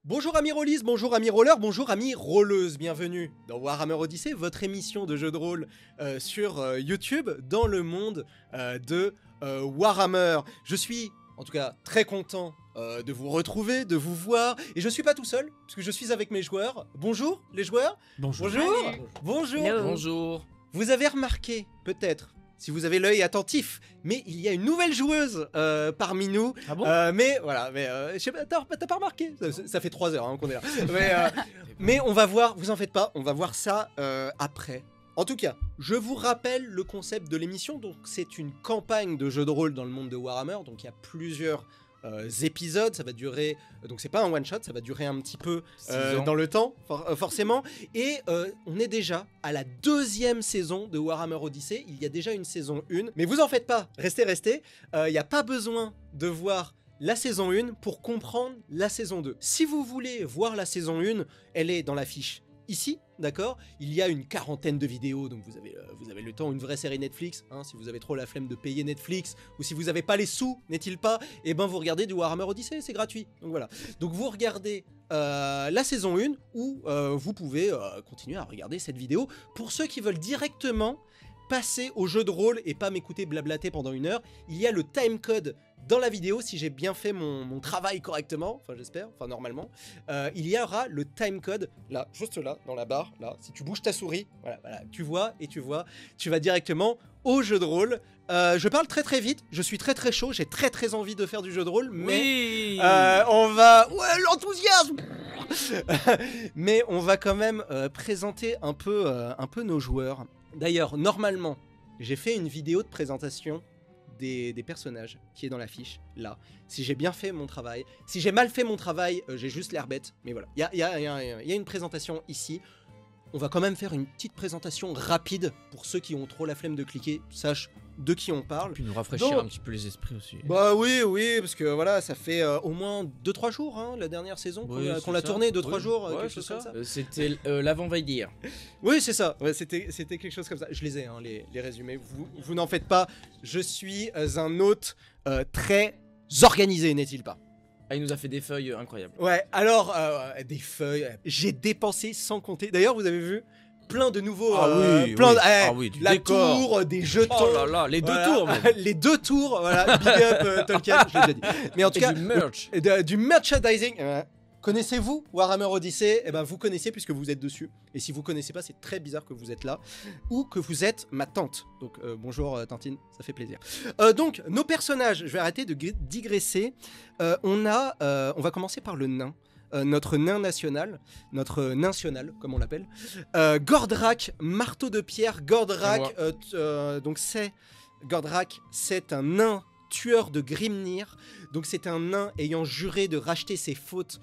Bonjour amis rollis, bonjour amis rollers, bonjour amis rolleuses, bienvenue dans Warhammer Odyssey, votre émission de jeu de rôle sur YouTube dans le monde de Warhammer. Je suis en tout cas très content de vous retrouver, de vous voir, et je suis pas tout seul, parce que je suis avec mes joueurs. Bonjour les joueurs. Bonjour. Bonjour. Bonjour. Hello. Bonjour. Vous avez remarqué, peut-être, si vous avez l'œil attentif, mais il y a une nouvelle joueuse parmi nous. Ah bon Mais voilà, je sais pas, t'as pas remarqué, ça fait 3 heures qu'on est là. Mais on va voir, vous en faites pas, on va voir ça après. En tout cas, je vous rappelle le concept de l'émission. Donc c'est une campagne de jeu de rôle dans le monde de Warhammer. Donc il y a plusieurs épisodes, ça va durer, donc c'est pas un one shot, ça va durer un petit peu dans le temps forcément, et on est déjà à la 2e saison de Warhammer Odyssey. Il y a déjà une saison 1, mais vous en faites pas, restez, il n'y a pas besoin de voir la saison 1 pour comprendre la saison 2. Si vous voulez voir la saison 1, elle est dans la fiche ici, d'accord. Il y a une 40aine de vidéos, donc vous avez le temps, une vraie série Netflix, hein, si vous avez trop la flemme de payer Netflix, ou si vous n'avez pas les sous, n'est-il pas, et ben vous regardez du Warhammer Odyssey, c'est gratuit, donc voilà. Donc vous regardez la saison 1, ou vous pouvez continuer à regarder cette vidéo. Pour ceux qui veulent directement passer au jeu de rôle et pas m'écouter blablater pendant 1 heure, il y a le timecode dans la vidéo, si j'ai bien fait mon travail correctement, enfin j'espère, enfin normalement, il y aura le timecode, là, juste là, dans la barre, là, si tu bouges ta souris, voilà, tu vois, tu vas directement au jeu de rôle. Je parle très vite, je suis très chaud, j'ai très envie de faire du jeu de rôle, mais oui. on va... Ouais, l'enthousiasme. Mais on va quand même présenter un peu nos joueurs. D'ailleurs, normalement, j'ai fait une vidéo de présentation des personnages qui est dans la fiche, là. Si j'ai bien fait mon travail, si j'ai mal fait mon travail, j'ai juste l'air bête, mais voilà. Il y a une présentation ici. On va quand même faire une petite présentation rapide pour ceux qui ont trop la flemme de cliquer, sachent de qui on parle. Puis nous rafraîchir Donc, un petit peu les esprits aussi. Bah oui, parce que voilà, ça fait au moins 2-3 jours, hein, la dernière saison, Oui, qu'on l'a c'est tournée, ça. 2-3 jours, Ouais, quelque c'est chose comme ça. C'était l'avant-veille-dire. Oui, c'est ça, ouais, c'était quelque chose comme ça. Je les ai, hein, les résumés, vous n'en faites pas. Je suis un hôte très organisé, n'est-il pas? Ah, il nous a fait des feuilles incroyables. Ouais, alors, des feuilles, j'ai dépensé sans compter. D'ailleurs, vous avez vu plein de nouveaux... Du la décor. tour, des jetons... Oh là là, les deux tours même. Les 2 tours, voilà, big up Tolkien, je l'ai déjà dit. Mais en tout Et cas, du merch. du merchandising. Connaissez-vous Warhammer Odyssey? Eh ben vous connaissez puisque vous êtes dessus. Et si vous connaissez pas, c'est très bizarre que vous êtes là. Ou que vous êtes ma tante. Donc bonjour Tantine, ça fait plaisir. Donc nos personnages, je vais arrêter de digresser. On va commencer par le nain. Notre nain national, notre national comme on l'appelle, Gordrak, marteau de pierre. Gordrak, Gordrak, c'est un nain tueur de Grimnir. Donc c'est un nain ayant juré de racheter ses fautes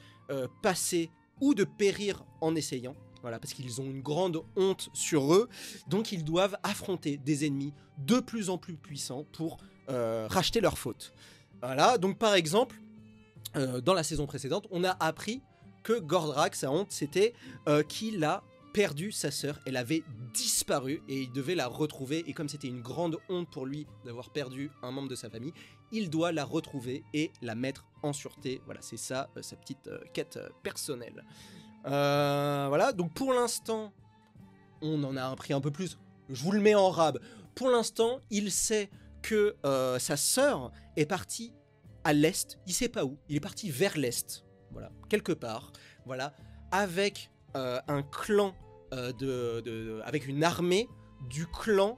passées ou de périr en essayant. Voilà, parce qu'ils ont une grande honte sur eux. Donc ils doivent affronter des ennemis de plus en plus puissants pour racheter leurs fautes. Voilà, donc par exemple, dans la saison précédente, on a appris que Gordrak, sa honte, c'était qu'il a perdu sa sœur. Elle avait disparu et il devait la retrouver. Et comme c'était une grande honte pour lui d'avoir perdu un membre de sa famille, il doit la retrouver et la mettre en sûreté. Voilà, c'est ça, sa petite quête personnelle. Voilà, donc pour l'instant, on en a appris un peu plus. Je vous le mets en rab. Pour l'instant, il sait que sa sœur est partie à l'est. Il sait pas où. Il est parti vers l'est. Voilà, quelque part. Voilà, avec un clan avec une armée du clan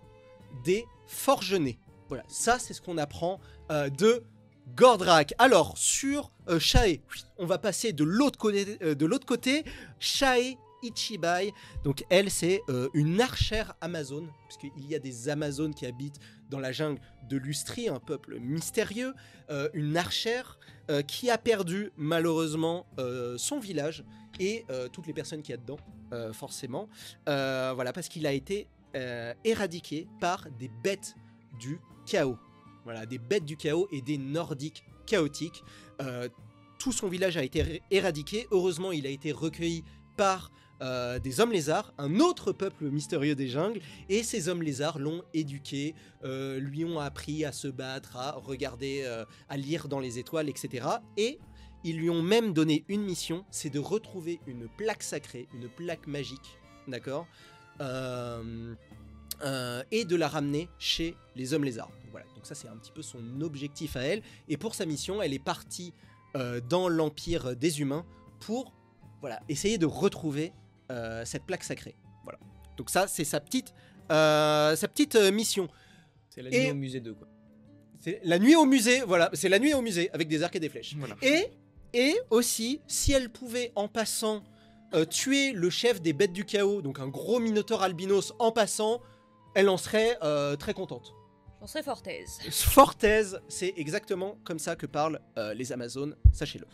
des Forgenés. Voilà, ça c'est ce qu'on apprend de Gordrak. Alors sur Shae, on va passer de l'autre côté. Shae Ichibai, donc elle c'est une archère amazone, puisqu'il y a des amazones qui habitent dans la jungle de Lustrie, un peuple mystérieux, une archère qui a perdu malheureusement son village et toutes les personnes qu'il y a dedans, forcément, voilà, parce qu'il a été éradiqué par des bêtes du chaos. Voilà, des bêtes du chaos et des nordiques chaotiques. Tout son village a été éradiqué. Heureusement, il a été recueilli par des hommes lézards, un autre peuple mystérieux des jungles, et ces hommes lézards l'ont éduqué, lui ont appris à se battre, à regarder, à lire dans les étoiles, etc. Et ils lui ont même donné une mission, c'est de retrouver une plaque sacrée, une plaque magique, d'accord, et de la ramener chez les hommes lézards. Donc, voilà, donc ça c'est un petit peu son objectif à elle. Et pour sa mission, elle est partie dans l'Empire des Humains pour essayer de retrouver cette plaque sacrée. Voilà. Donc ça c'est sa petite mission. C'est la nuit au musée 2 quoi. C'est la nuit au musée, voilà, c'est la nuit au musée avec des arcs et des flèches. Voilà. Et aussi, si elle pouvait en passant tuer le chef des bêtes du chaos, donc un gros minotaure albinos en passant, elle en serait très contente. J'en serais fort aise. Fort aise, c'est exactement comme ça que parlent les Amazones, sachez-le.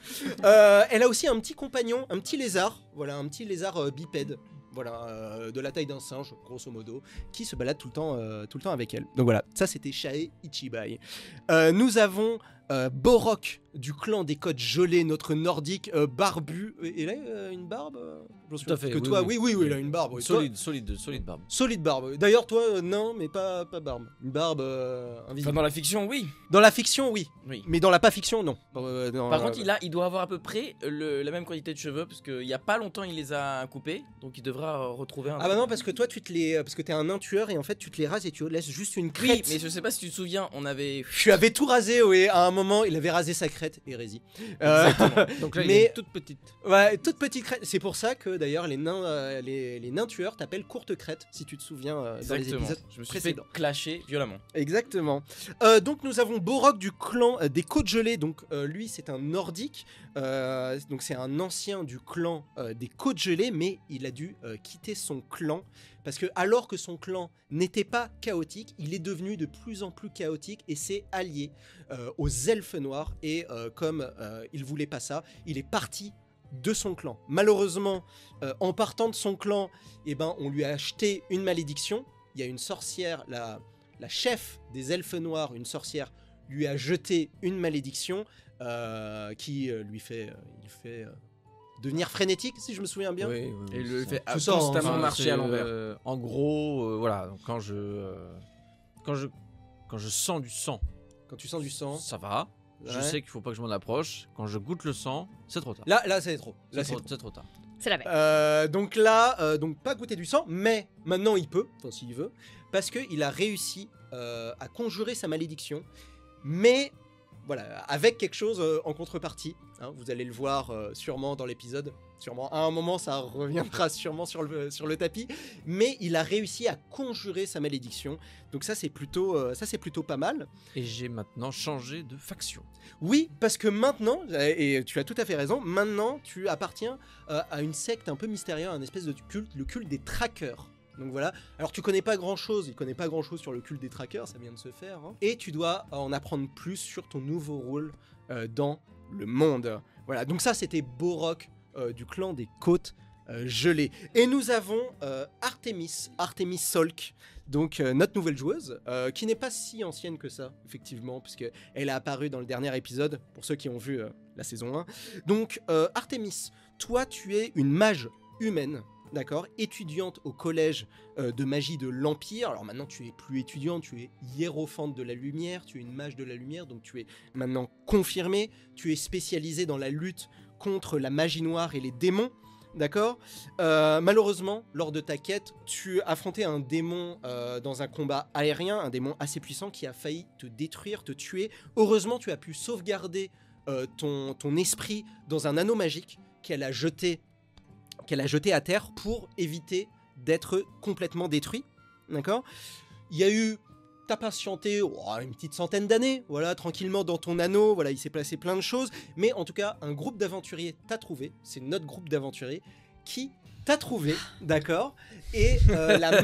Elle a aussi un petit compagnon, un petit lézard, voilà, un petit lézard bipède. Voilà, de la taille d'un singe, grosso modo, qui se balade tout le temps avec elle. Donc voilà, ça c'était Shae Ichibai. Nous avons Borok du clan des Côtes Gelées, notre nordique barbu. Il a une barbe Tout à fait. Que toi, oui, il a une barbe. Oui. Solide barbe. Solide barbe. D'ailleurs, toi, non, mais pas barbe. Une barbe invisible. Enfin, dans la fiction, oui. Dans la fiction, oui. Mais dans la pas fiction, non. Par contre, il doit avoir à peu près la même quantité de cheveux, parce qu'il y a pas longtemps, il les a coupés, donc il devra retrouver un. Ah bah non, parce que toi, parce que t'es un nain tueur et en fait, tu te les rases et tu laisses juste une crête. Oui, mais je sais pas si tu te souviens, on avait. Tu avais tout rasé, oui. À un moment, il avait rasé sa crête, hérésie. Exactement. Donc là, il est toute petite. Ouais, toute petite crête. C'est pour ça que d'ailleurs, les nains tueurs t'appellent courte crête, si tu te souviens dans les épisodes je me suis précédents. fait clasher violemment. Exactement. Donc nous avons Borok du clan des Côtes Gelées. Donc lui, c'est un nordique. Donc c'est un ancien du clan des Côtes Gelées, mais il a dû quitter son clan parce que alors que son clan n'était pas chaotique, il est devenu de plus en plus chaotique et s'est allié aux elfes noirs. Et comme il voulait pas ça, il est parti de son clan. Malheureusement, en partant de son clan, on lui a acheté une malédiction. Il y a une sorcière, la chef des elfes noirs, une sorcière, lui a jeté une malédiction qui lui fait devenir frénétique, si je me souviens bien. Oui, et le fait ça, constamment marcher à l'envers. En gros, voilà, donc quand je sens du sang, Quand tu sens du sang, ça va. Je Ouais. sais qu'il faut pas que je m'en approche. Quand je goûte le sang, c'est trop tard. là c'est trop. Là, C'est trop tard. C'est la bête. Donc là, donc pas goûter du sang, mais maintenant il peut, enfin s'il veut, parce qu'il a réussi à conjurer sa malédiction, mais voilà, avec quelque chose en contrepartie. Hein, vous allez le voir sûrement dans l'épisode, sûrement à un moment ça reviendra sûrement sur le tapis, mais il a réussi à conjurer sa malédiction, donc ça c'est plutôt pas mal. Et j'ai maintenant changé de faction. Oui, parce que maintenant, et tu as tout à fait raison, maintenant tu appartiens à une secte un peu mystérieuse, un espèce de culte, le culte des trackers. Donc voilà, alors tu connais pas grand chose, il connaît pas grand chose sur le culte des trackers, ça vient de se faire, hein. Et tu dois en apprendre plus sur ton nouveau rôle dans le monde. Voilà, donc ça c'était Borok du clan des Côtes Gelées. Et nous avons Artemis Solk, donc notre nouvelle joueuse, qui n'est pas si ancienne que ça, effectivement, puisqu'elle a apparu dans le dernier épisode, pour ceux qui ont vu la saison 1. Donc Artemis, toi tu es une mage humaine, d'accord, étudiante au collège de magie de l'Empire. Alors maintenant tu es plus étudiante, tu es hiérophante de la lumière, tu es une mage de la lumière, donc tu es maintenant confirmée, tu es spécialisée dans la lutte contre la magie noire et les démons. D'accord. Malheureusement, lors de ta quête, tu affrontais un démon dans un combat aérien, un démon assez puissant qui a failli te détruire, te tuer. Heureusement, tu as pu sauvegarder ton esprit dans un anneau magique qu'elle a jeté à terre pour éviter d'être complètement détruit. D'accord. Il y a eu... T'as patienté une petite centaine d'années, voilà, tranquillement dans ton anneau, voilà, il s'est passé plein de choses, mais en tout cas, un groupe d'aventuriers t'a trouvé, c'est notre groupe d'aventuriers qui t'a trouvé, d'accord, et la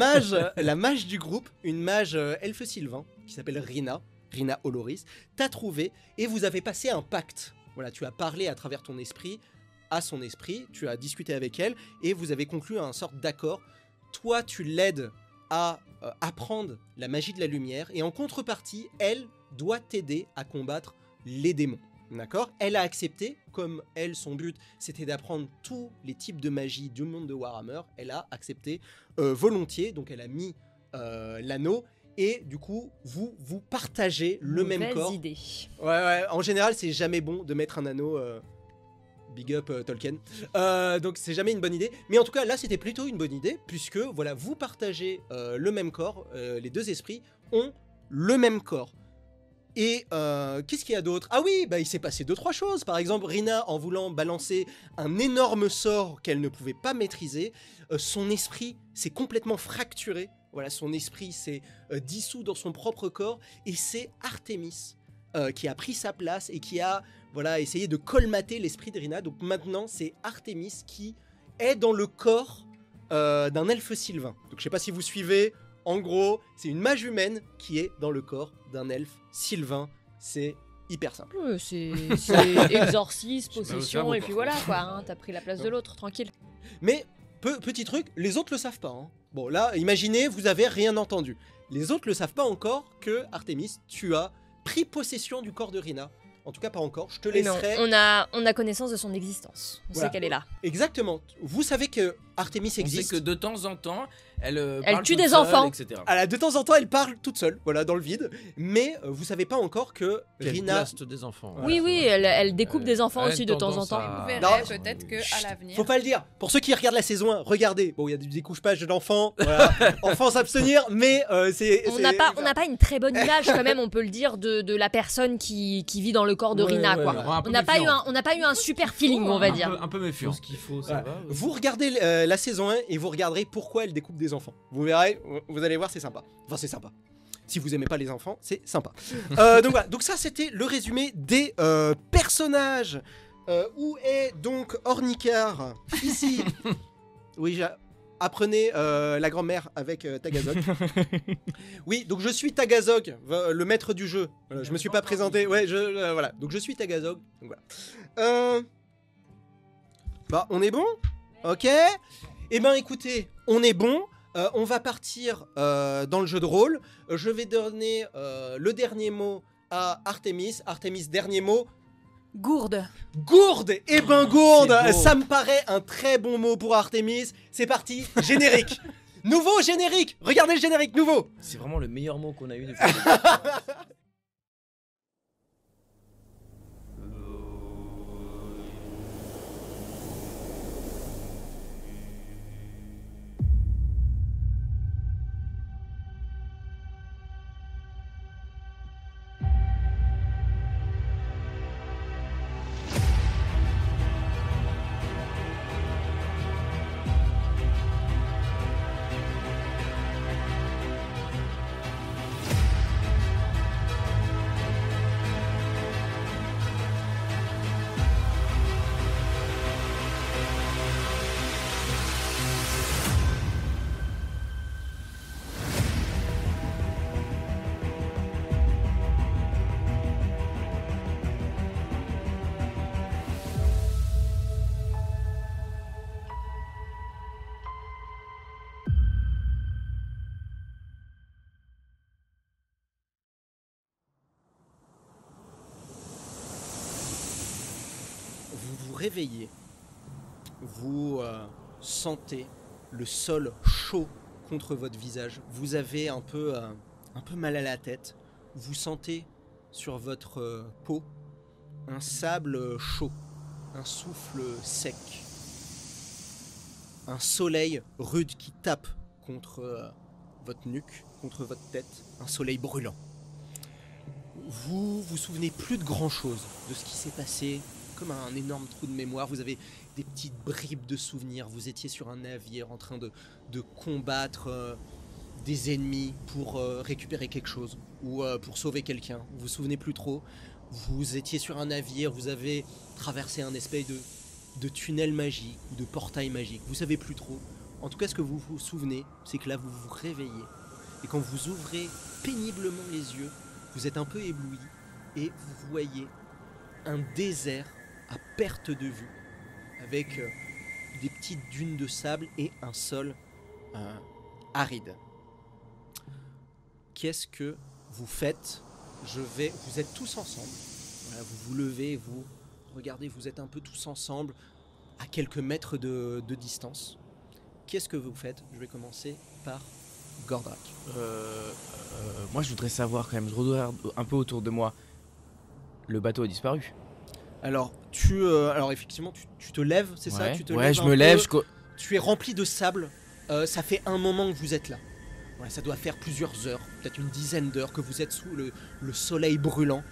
mage du groupe, une mage elfe sylvain, qui s'appelle Rina Oloris, t'a trouvé, et vous avez passé un pacte, voilà, tu as parlé à travers ton esprit, à son esprit, tu as discuté avec elle, et vous avez conclu un sorte d'accord. Toi, tu l'aides à apprendre la magie de la lumière, et en contrepartie, elle doit t'aider à combattre les démons. D'accord ? Elle a accepté, comme elle, son but, c'était d'apprendre tous les types de magie du monde de Warhammer. Elle a accepté volontiers, donc elle a mis l'anneau, et du coup, vous partagez le même corps. Idée. Ouais, en général, c'est jamais bon de mettre un anneau Big up Tolkien. Donc c'est jamais une bonne idée. Mais en tout cas, là, c'était plutôt une bonne idée, puisque voilà, vous partagez le même corps. Les deux esprits ont le même corps. Et qu'est-ce qu'il y a d'autre? Ah oui, bah, il s'est passé 2-3 choses. Par exemple, Rina, en voulant balancer un énorme sort qu'elle ne pouvait pas maîtriser, son esprit s'est complètement fracturé. Voilà, son esprit s'est dissous dans son propre corps. Et c'est Artemis qui a pris sa place et qui a essayé de colmater l'esprit de Rina. Donc maintenant, c'est Artemis qui est dans le corps d'un elfe sylvain. Donc je sais pas si vous suivez. En gros, c'est une mage humaine qui est dans le corps d'un elfe sylvain. C'est hyper simple. C'est exorcisme, possession, et puis voilà quoi, hein, t'as pris la place de l'autre, tranquille. Mais, petit truc, les autres le savent pas. Hein. Bon, là, imaginez, vous avez rien entendu. Les autres le savent pas encore que, Artemis, tu as pris possession du corps de Rina. En tout cas, pas encore. Je te laisserai... Non, on a connaissance de son existence. On Voilà. sait qu'elle est là. Exactement. Vous savez que Artemis On sait existe. que de temps en temps, elle tue toute des seule, enfants. etc. De temps en temps, elle parle toute seule, voilà, dans le vide. Mais vous savez pas encore que Qu'elle Rina... blaste des enfants. Oui, elle découpe des enfants elle a aussi une de temps en tendance temps. à- Vous verrez Non. peut-être qu'à Chut, l'avenir. faut pas le dire. Pour ceux qui regardent la saison 1, regardez. Bon, il y a des découchages d'enfants. Voilà. Enfants s'abstenir, mais c'est... On n'a pas une très bonne image quand même, on peut le dire, de la personne qui vit dans le corps de Rina, quoi. Un peu On n'a pas eu méfiant. un super feeling, on va dire. Un peu méfiant. Ce qu'il faut, ça Voilà. va. Vous regardez la saison 1 et vous regarderez pourquoi elle découpe des enfants. Vous verrez, vous allez voir, c'est sympa. Enfin, c'est sympa. Si vous aimez pas les enfants, c'est sympa. Donc voilà, donc ça c'était le résumé des personnages. Où est donc Ornicar? Ici. Oui, apprenez la grand-mère avec Tagazog. Oui, donc je suis Tagazog, le maître du jeu. Voilà, je me suis pas présenté. Ouais, voilà. Donc je suis Tagazog. Donc voilà. Bah, on est bon? Ok. Eh ben, écoutez, on est bon. On va partir dans le jeu de rôle. Je vais donner le dernier mot à Artemis. Artemis, dernier mot. Gourde. Gourde. Eh ben, gourde, C'est beau. ça me paraît un très bon mot pour Artemis. C'est parti, générique. Nouveau générique. Regardez le générique, nouveau. C'est vraiment le meilleur mot qu'on a eu depuis. Vous vous réveillez, vous sentez le sol chaud contre votre visage. Vous avez un peu mal à la tête. Vous sentez sur votre peau un sable chaud, un souffle sec, un soleil rude qui tape contre votre nuque, contre votre tête, un soleil brûlant. Vous vous souvenez plus de grand chose de ce qui s'est passé, comme un énorme trou de mémoire. Vous avez des petites bribes de souvenirs. Vous étiez sur un navire en train de combattre des ennemis pour récupérer quelque chose ou pour sauver quelqu'un. Vous vous souvenez plus trop. Vous étiez sur un navire, vous avez traversé un espèce de tunnel magique ou de portail magique. Vous savez plus trop. En tout cas, ce que vous vous souvenez, c'est que là, vous vous réveillez. Et quand vous ouvrez péniblement les yeux, vous êtes un peu ébloui et vous voyez un désert à perte de vue avec des petites dunes de sable et un sol aride. Qu'est-ce que vous faites? Vous êtes tous ensemble. Voilà, vous vous levez, vous regardez, vous êtes un peu tous ensemble à quelques mètres de distance. Qu'est-ce que vous faites? Je vais commencer par Gordrak. Moi, je voudrais savoir quand même, je regarde un peu autour de moi. Le bateau a disparu. Alors, alors effectivement, tu te lèves, c'est ça? Ouais, Tu te ouais, lèves je un me lève. peu, tu es rempli de sable. Ça fait un moment que vous êtes là. Voilà, ça doit faire plusieurs heures, peut-être une dizaine d'heures que vous êtes sous le soleil brûlant.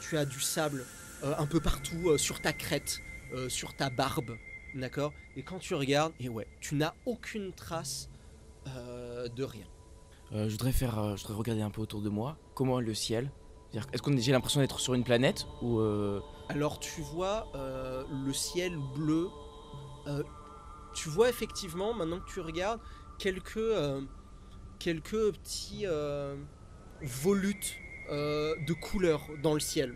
Tu as du sable un peu partout sur ta crête, sur ta barbe, d'accord? Et quand tu regardes, et ouais, tu n'as aucune trace de rien. Je voudrais regarder un peu autour de moi. Comment est le ciel? C'est-à-dire, est-ce que j'ai l'impression d'être sur une planète ou Alors tu vois le ciel bleu. Tu vois effectivement, maintenant que tu regardes, quelques petits volutes de couleurs dans le ciel.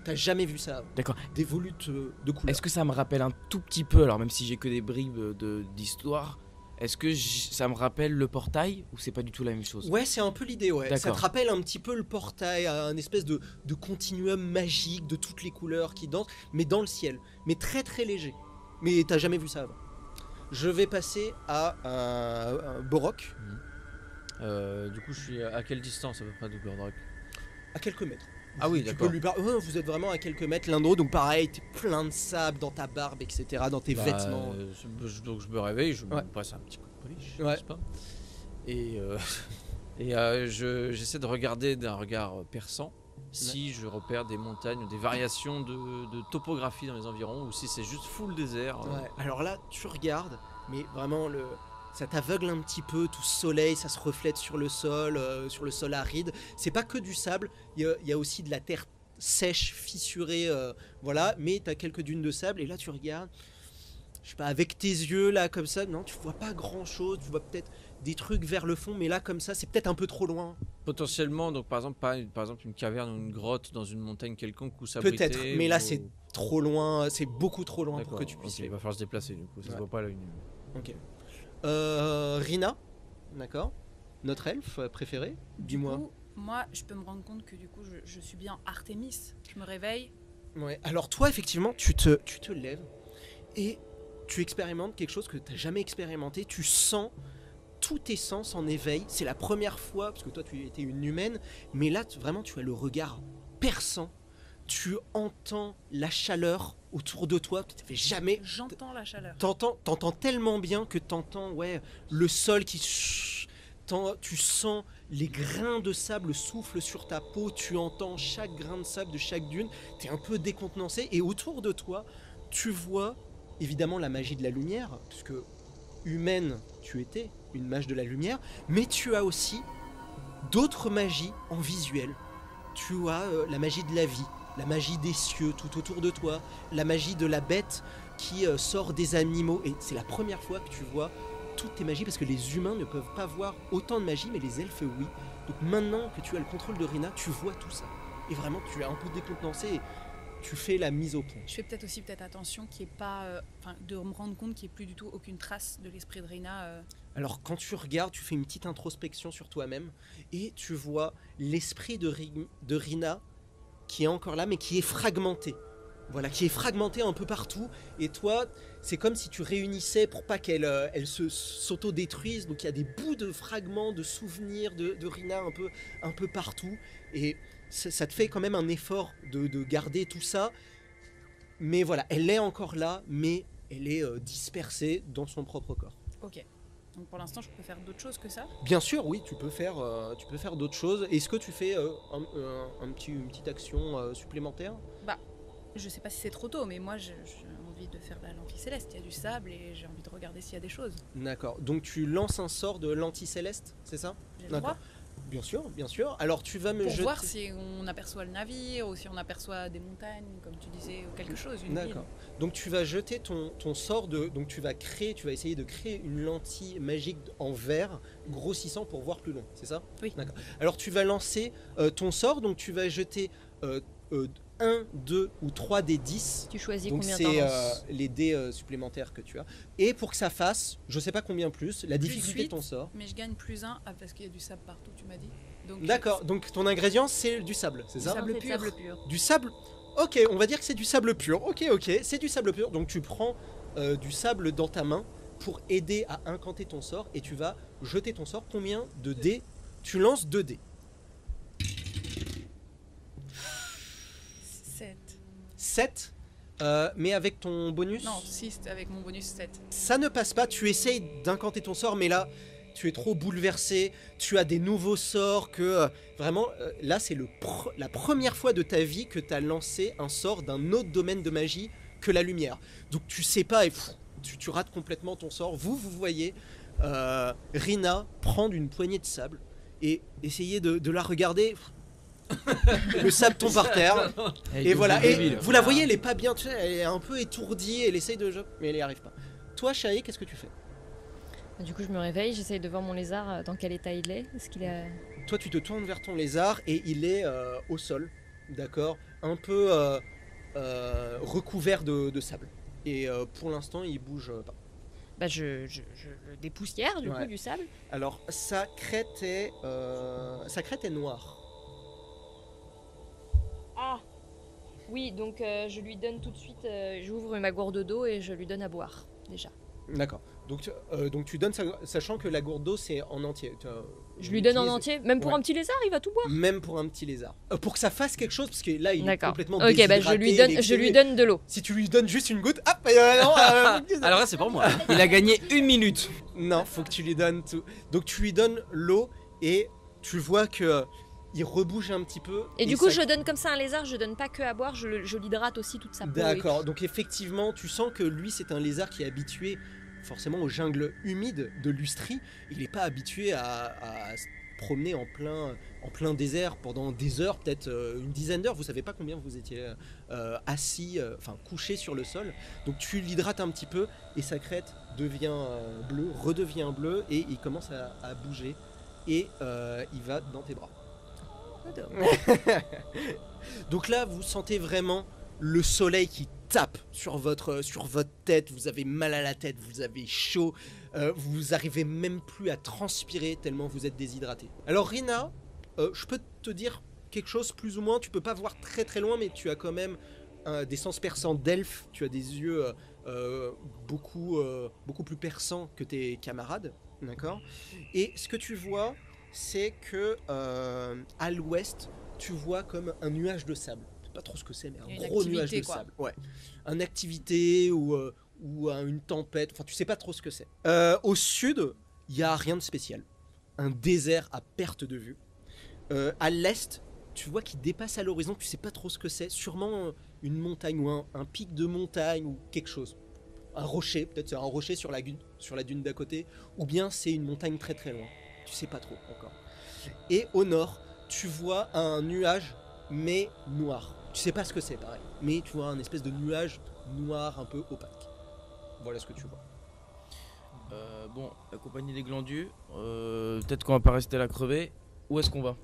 T'as jamais vu ça avant. D'accord. Des volutes de couleurs. Est-ce que ça me rappelle un tout petit peu, alors même si j'ai que des bribes d'histoire, est-ce que ça me rappelle le portail ou c'est pas du tout la même chose? Ouais, c'est un peu l'idée, ouais. Ça D'accord. te rappelle un petit peu le portail, un espèce de continuum magique de toutes les couleurs qui dansent, mais dans le ciel. Mais très très léger. Mais t'as jamais vu ça avant. Je vais passer à Borok, Du coup, je suis à quelle distance à peu près de Gordrock? à quelques mètres. Ah oui, Tu d'accord. peux lui parler. Ouais, vous êtes vraiment à quelques mètres l'un de l'autre, donc pareil, t'es plein de sable dans ta barbe, etc., dans tes vêtements. Donc je me réveille, je Ouais. me passe un petit coup de polish, Ouais. n'est-ce pas? Et, j'essaie de regarder d'un regard perçant si je repère des montagnes, des variations de topographie dans les environs, ou si c'est juste full désert. Ouais. Alors là, tu regardes, mais vraiment ça t'aveugle un petit peu, tout ce soleil, ça se reflète sur le sol aride. C'est pas que du sable, il y a aussi de la terre sèche, fissurée, voilà, mais t'as quelques dunes de sable, et là tu regardes, je sais pas, avec tes yeux là comme ça, non, tu vois pas grand chose, tu vois peut-être des trucs vers le fond, mais là comme ça, c'est peut-être un peu trop loin. Potentiellement, donc par exemple une caverne ou une grotte dans une montagne quelconque où s'abriter. Peut-être, mais là ou- c'est trop loin, c'est beaucoup trop loin pour D'accord, que tu puisses ok, il va falloir se déplacer du coup, ça Ouais. se voit pas à l'œil nu. Ok. Rina, d'accord. Notre elfe préféré, dis-moi. Du coup, moi, je peux me rendre compte que du coup, je suis bien Artémis. Je me réveille. Ouais. Alors toi, effectivement, tu te lèves et tu expérimentes quelque chose que tu n'as jamais expérimenté. Tu sens tous tes sens en éveil. C'est la première fois, parce que toi, tu étais une humaine, mais là, vraiment, tu as le regard perçant. Tu entends la chaleur autour de toi. Tu n'avais jamais... J'entends la chaleur. T'entends tellement bien que t'entends le sol qui... Tu sens les grains de sable souffle sur ta peau, tu entends chaque grain de sable de chaque dune, t'es un peu décontenancé, et autour de toi, tu vois évidemment la magie de la lumière, puisque humaine, tu étais une mage de la lumière, mais tu as aussi d'autres magies en visuel. Tu as la magie de la vie, la magie des cieux tout autour de toi, la magie de la bête qui sort des animaux, et c'est la première fois que tu vois toutes tes magies, parce que les humains ne peuvent pas voir autant de magie, mais les elfes oui. Donc maintenant que tu as le contrôle de Rina, tu vois tout ça. Et vraiment, tu es un peu décontenancé et tu fais la mise au point. Je fais peut-être attention qu'il n'y ait pas, de me rendre compte qu'il n'y ait plus du tout aucune trace de l'esprit de Rina. Alors quand tu regardes, tu fais une petite introspection sur toi-même et tu vois l'esprit de Rina qui est encore là, mais qui est fragmenté. Voilà, qui est fragmenté un peu partout. Et toi, c'est comme si tu réunissais pour pas qu'elle s'auto-détruise. Donc il y a des bouts de fragments, de souvenirs de Rina un peu partout. Et ça te fait quand même un effort de garder tout ça. Mais voilà, elle est encore là, mais elle est dispersée dans son propre corps. Ok. Donc pour l'instant, je peux faire d'autres choses que ça. Bien sûr, oui, tu peux faire d'autres choses. Est-ce que tu fais une petite action supplémentaire? Je sais pas si c'est trop tôt, mais moi, j'ai envie de faire la lentille céleste. Il y a du sable et j'ai envie de regarder s'il y a des choses. D'accord. Donc tu lances un sort de lentille céleste, c'est ça? J'ai le D'accord. droit Bien sûr, bien sûr. Alors tu vas me pour jeter... voir si on aperçoit le navire ou si on aperçoit des montagnes, comme tu disais, ou quelque chose, une D'accord. Donc tu vas jeter ton sort de... Donc tu vas essayer de créer une lentille magique en verre grossissant pour voir plus loin, c'est ça? Oui. D'accord. Alors tu vas lancer ton sort, donc tu vas jeter 1, 2 ou 3 des 10. Tu choisis Donc combien c'est t'en lances. les dés supplémentaires que tu as. Et pour que ça fasse, je sais pas combien plus, la Plus difficulté de ton 8. sort. Mais je gagne plus 1 parce qu'il y a du sable partout, tu m'as dit. Donc, D'accord, donc ton ingrédient c'est du sable, c'est Du ça? sable Non, c'est pur. sable pur. Du sable. Ok, on va dire que c'est du sable pur. Ok, c'est du sable pur. Donc tu prends du sable dans ta main pour aider à incanter ton sort et tu vas jeter ton sort. Combien de dés? Tu lances 2 dés. 7. 7. Mais avec ton bonus, Non, 6 avec mon bonus 7. ça ne passe pas. Tu essayes d'incanter ton sort, mais là, tu es trop bouleversé. Tu as des nouveaux sorts que... vraiment, là, c'est la première fois de ta vie que tu as lancé un sort d'un autre domaine de magie que la lumière. Donc tu sais pas et tu rates complètement ton sort. Vous voyez Rina prendre une poignée de sable et essayer de la regarder. Le sable tombe par terre. Et voilà, et vous la voyez, elle est pas bien, tu sais, elle est un peu étourdie, elle essaye de... Mais elle y arrive pas. Toi, Shae, qu'est-ce que tu fais? Du coup, je me réveille, j'essaye de voir mon lézard dans quel état il est. Est-ce qu'il est... Toi, tu te tournes vers ton lézard et il est au sol, d'accord? Un peu recouvert de sable. Et pour l'instant, il bouge pas. Bah, je le dépoussière du coup du sable. Alors, sa crête est noire. Ah oui, donc je lui donne tout de suite, j'ouvre ma gourde d'eau et je lui donne à boire, déjà. D'accord. Donc tu donnes, sachant que la gourde d'eau, c'est en entier. Je lui donne en entier, même pour un petit lézard, il va tout boire. Même pour un petit lézard. Pour que ça fasse quelque chose, parce que là, il est complètement Ok, bah je lui donne de l'eau. Si tu lui donnes juste une goutte, hop, Alors là, c'est pour moi. Il a gagné 1 minute. non, faut que tu lui donnes tout. Donc tu lui donnes l'eau et tu vois que il rebouge un petit peu. Et du coup, je donne comme ça un lézard, je donne pas que à boire, je l'hydrate aussi toute sa peau. D'accord, donc effectivement, tu sens que lui, c'est un lézard qui est habitué forcément aux jungles humides de Lustrie. Il n'est pas habitué à se promener en plein désert pendant des heures, peut-être une dizaine d'heures. Vous savez pas combien vous étiez assis, couché sur le sol. Donc tu l'hydrates un petit peu et sa crête redevient bleue et il commence à bouger et il va dans tes bras. Donc là, vous sentez vraiment le soleil qui tape sur votre tête. Vous avez mal à la tête, vous avez chaud. Vous arrivez même plus à transpirer tellement vous êtes déshydraté. Alors Rina, je peux te dire quelque chose plus ou moins. Tu peux pas voir très très loin, mais tu as quand même des sens perçants d'elfe. Tu as des yeux beaucoup plus perçants que tes camarades, d'accord? Et ce que tu vois, c'est que à l'ouest, tu vois comme un nuage de sable. Je sais pas trop ce que c'est, mais un gros nuage de sable. Ouais. Une activité ou une tempête. Enfin, tu sais pas trop ce que c'est. Au sud, il y a rien de spécial. Un désert à perte de vue. À l'est, tu vois qu'il dépasse à l'horizon. Tu sais pas trop ce que c'est. Sûrement une montagne ou un pic de montagne ou quelque chose. Un rocher, peut-être c'est un rocher sur la dune d'à côté, ou bien c'est une montagne très très loin. Tu sais pas trop encore. Et au nord, tu vois un nuage, mais noir. Tu sais pas ce que c'est, pareil. Mais tu vois un espèce de nuage noir un peu opaque. Voilà ce que tu vois. Bon, la compagnie des glandus, peut-être qu'on va pas rester là crever. Où est-ce qu'on va?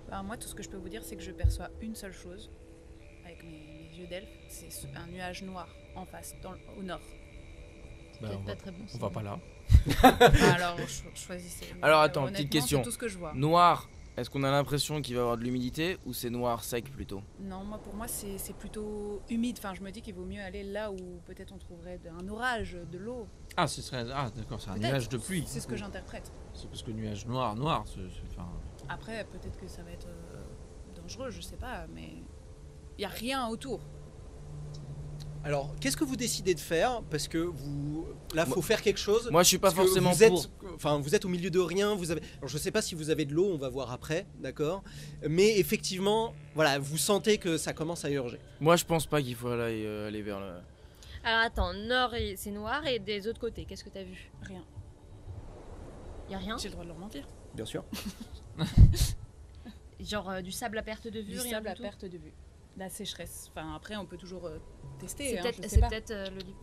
Bah, moi, tout ce que je peux vous dire, c'est que je perçois une seule chose avec mes yeux d'elfe, c'est un nuage noir en face, au nord. Bah, Peut-être pas très bon. on va pas là. Alors, choisissez. Alors, attends, Honnêtement, petite question. c'est tout ce que je vois. Noir, est-ce qu'on a l'impression qu'il va y avoir de l'humidité ou c'est noir sec plutôt? Non, pour moi, c'est plutôt humide. Enfin, je me dis qu'il vaut mieux aller là où peut-être on trouverait un orage, de l'eau. Ah, d'accord, c'est un Peut-être. nuage de pluie. C'est ce que j'interprète. C'est parce que nuage noir, Après, peut-être que ça va être dangereux, je sais pas, mais il y a rien autour. Alors, qu'est-ce que vous décidez de faire? Parce que là, faut faire quelque chose. Moi, je suis pas Parce que forcément vous êtes au milieu de rien. Alors, je sais pas si vous avez de l'eau, on va voir après, d'accord. Mais effectivement, voilà, vous sentez que ça commence à urger. Moi, je pense pas qu'il faut aller vers le. Alors attends, nord c'est noir et des autres côtés, qu'est-ce que t'as vu? Rien. Y a rien? J'ai le droit de leur mentir. Bien sûr. Genre du sable à perte de vue, Du rien sable du à tout. perte de vue. La sécheresse. Enfin, après, on peut toujours tester. C'est hein, peut-être je sais pas. le lit.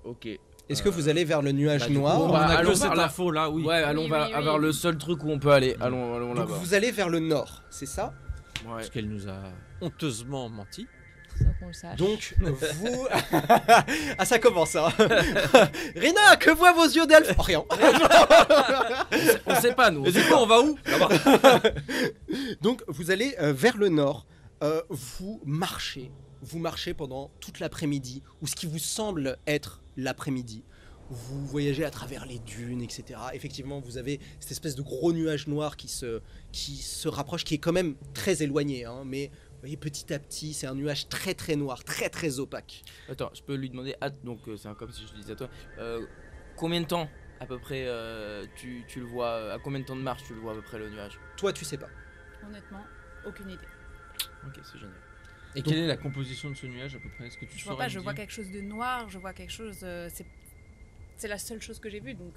Ok. Est-ce que vous allez vers le nuage bah, du coup, noir? on On va- a allons que cette par là. info là, oui. Ouais, allons Oui, vers oui. le seul truc où on peut aller. Allons Donc là-bas. vous allez vers le nord, c'est ça? Ouais. Parce qu'elle nous a honteusement menti. Sans qu'on le sache. Donc vous... ah, ça commence, hein. Rina, que voient vos yeux d'elfe? Oh, rien. On sait pas, nous. Et du coup, on va où? Là-bas. Donc vous allez vers le nord, vous marchez pendant toute l'après-midi, ou ce qui vous semble être l'après-midi. Vous voyagez à travers les dunes, etc. Effectivement, vous avez cette espèce de gros nuage noir qui se rapproche, qui est quand même très éloigné, hein, mais Vous voyez, petit à petit, c'est un nuage très très noir, très très opaque. Attends, je peux lui demander, donc c'est comme si je te disais à toi, combien de temps à peu près tu le vois, à combien de temps de marche tu le vois à peu près le nuage? Toi, tu sais pas. Honnêtement, aucune idée. Ok, c'est génial. Et quelle est la composition de ce nuage à peu près? Est-ce que tu Je vois saurais pas, me je vois dire quelque chose de noir, je vois quelque chose. C'est la seule chose que j'ai vue, donc.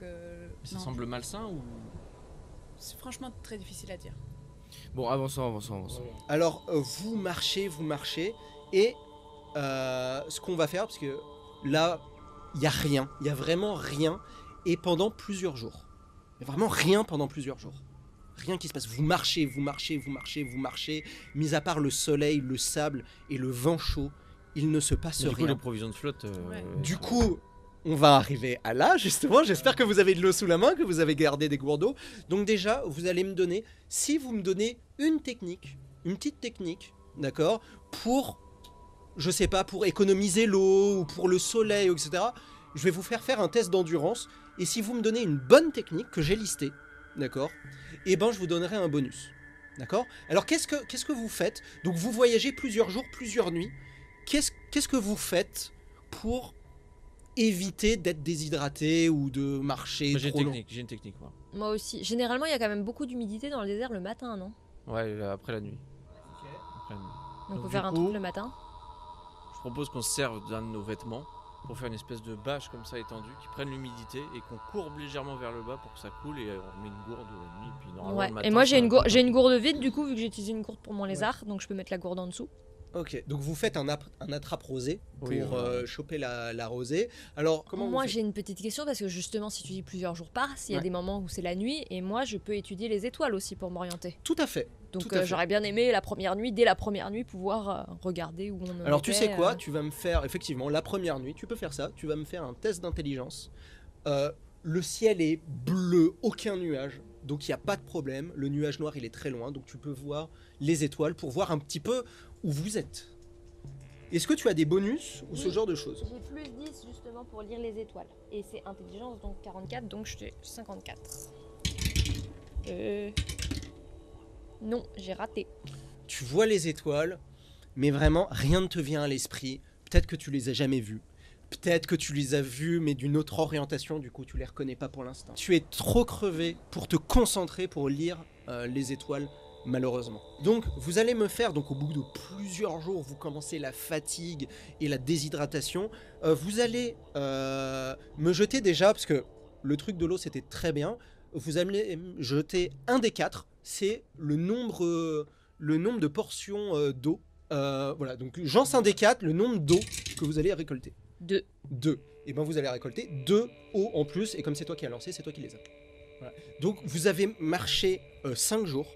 Ça non. semble malsain ou C'est franchement très difficile à dire. Bon, avançons. Alors, vous marchez, et ce qu'on va faire, parce que là, il y a rien, il y a vraiment rien, et pendant plusieurs jours. Il y a vraiment rien pendant plusieurs jours. Rien qui se passe. Vous marchez, mis à part le soleil, le sable et le vent chaud, il ne se passe du coup rien. les provisions de flotte Ouais. Du coup, on va arriver à là, justement. J'espère que vous avez de l'eau sous la main, que vous avez gardé des gourdes d'eau. Donc déjà, vous allez me donner, si vous me donnez une technique, une petite technique, d'accord, pour, je sais pas, pour économiser l'eau ou pour le soleil, etc., je vais vous faire un test d'endurance. Et si vous me donnez une bonne technique que j'ai listée, d'accord, eh ben je vous donnerai un bonus. D'accord? Alors qu'est-ce que vous faites? Donc vous voyagez plusieurs jours, plusieurs nuits. Qu'est-ce que vous faites pour éviter d'être déshydraté ou de marcher Moi, trop long? j'ai une technique moi. Moi aussi. Généralement, il y a quand même beaucoup d'humidité dans le désert le matin, non? Ouais, après la nuit. Après la nuit. Donc, Donc, faut du faire un coup- truc le matin. Je propose qu'on se serve d'un de nos vêtements pour faire une espèce de bâche comme ça étendue qui prenne l'humidité et qu'on courbe légèrement vers le bas pour que ça coule et on met une gourde la nuit puis normalement Ouais. le matin, Et moi, ça va j'ai une gourde vide, du coup, vu que j'ai utilisé une gourde pour mon lézard, donc je peux mettre la gourde en dessous. Ok, donc vous faites un attrape rosé pour Oui, voilà. choper la rosée. Alors, comment Moi, vous faites? j'ai une petite question parce que justement, si tu dis plusieurs jours passe, il y a Ouais. des moments où c'est la nuit et moi, je peux étudier les étoiles aussi pour m'orienter. Tout à fait. Donc, Tout à fait. j'aurais bien aimé la première nuit, dès la première nuit, pouvoir regarder où on en Alors tu était, sais quoi, tu vas me faire, effectivement, la première nuit, tu peux faire ça, tu vas me faire un test d'intelligence. Le ciel est bleu, aucun nuage, donc il n'y a pas de problème. Le nuage noir, il est très loin, donc tu peux voir les étoiles pour voir un petit peu où vous êtes. Est-ce que tu as des bonus ou ce Oui. genre de choses? J'ai plus 10 justement pour lire les étoiles. Et c'est intelligence, donc 44, donc je fais 54. Non, j'ai raté. Tu vois les étoiles, mais vraiment, rien ne te vient à l'esprit. Peut-être que tu les as jamais vues. Peut-être que tu les as vues, mais d'une autre orientation, du coup, tu les reconnais pas pour l'instant. Tu es trop crevé pour te concentrer pour lire les étoiles, malheureusement. Donc, vous allez me faire, donc au bout de plusieurs jours, vous commencez la fatigue et la déshydratation. Vous allez me jeter déjà, parce que le truc de l'eau, c'était très bien. Vous allez me jeter un des 4, c'est le nombre de portions d'eau. Voilà, donc j'en un des 4, le nombre d'eau que vous allez récolter. 2. 2. Et ben vous allez récolter 2 eaux en plus, et comme c'est toi qui as lancé, c'est toi qui les as. Voilà. Donc vous avez marché 5 jours.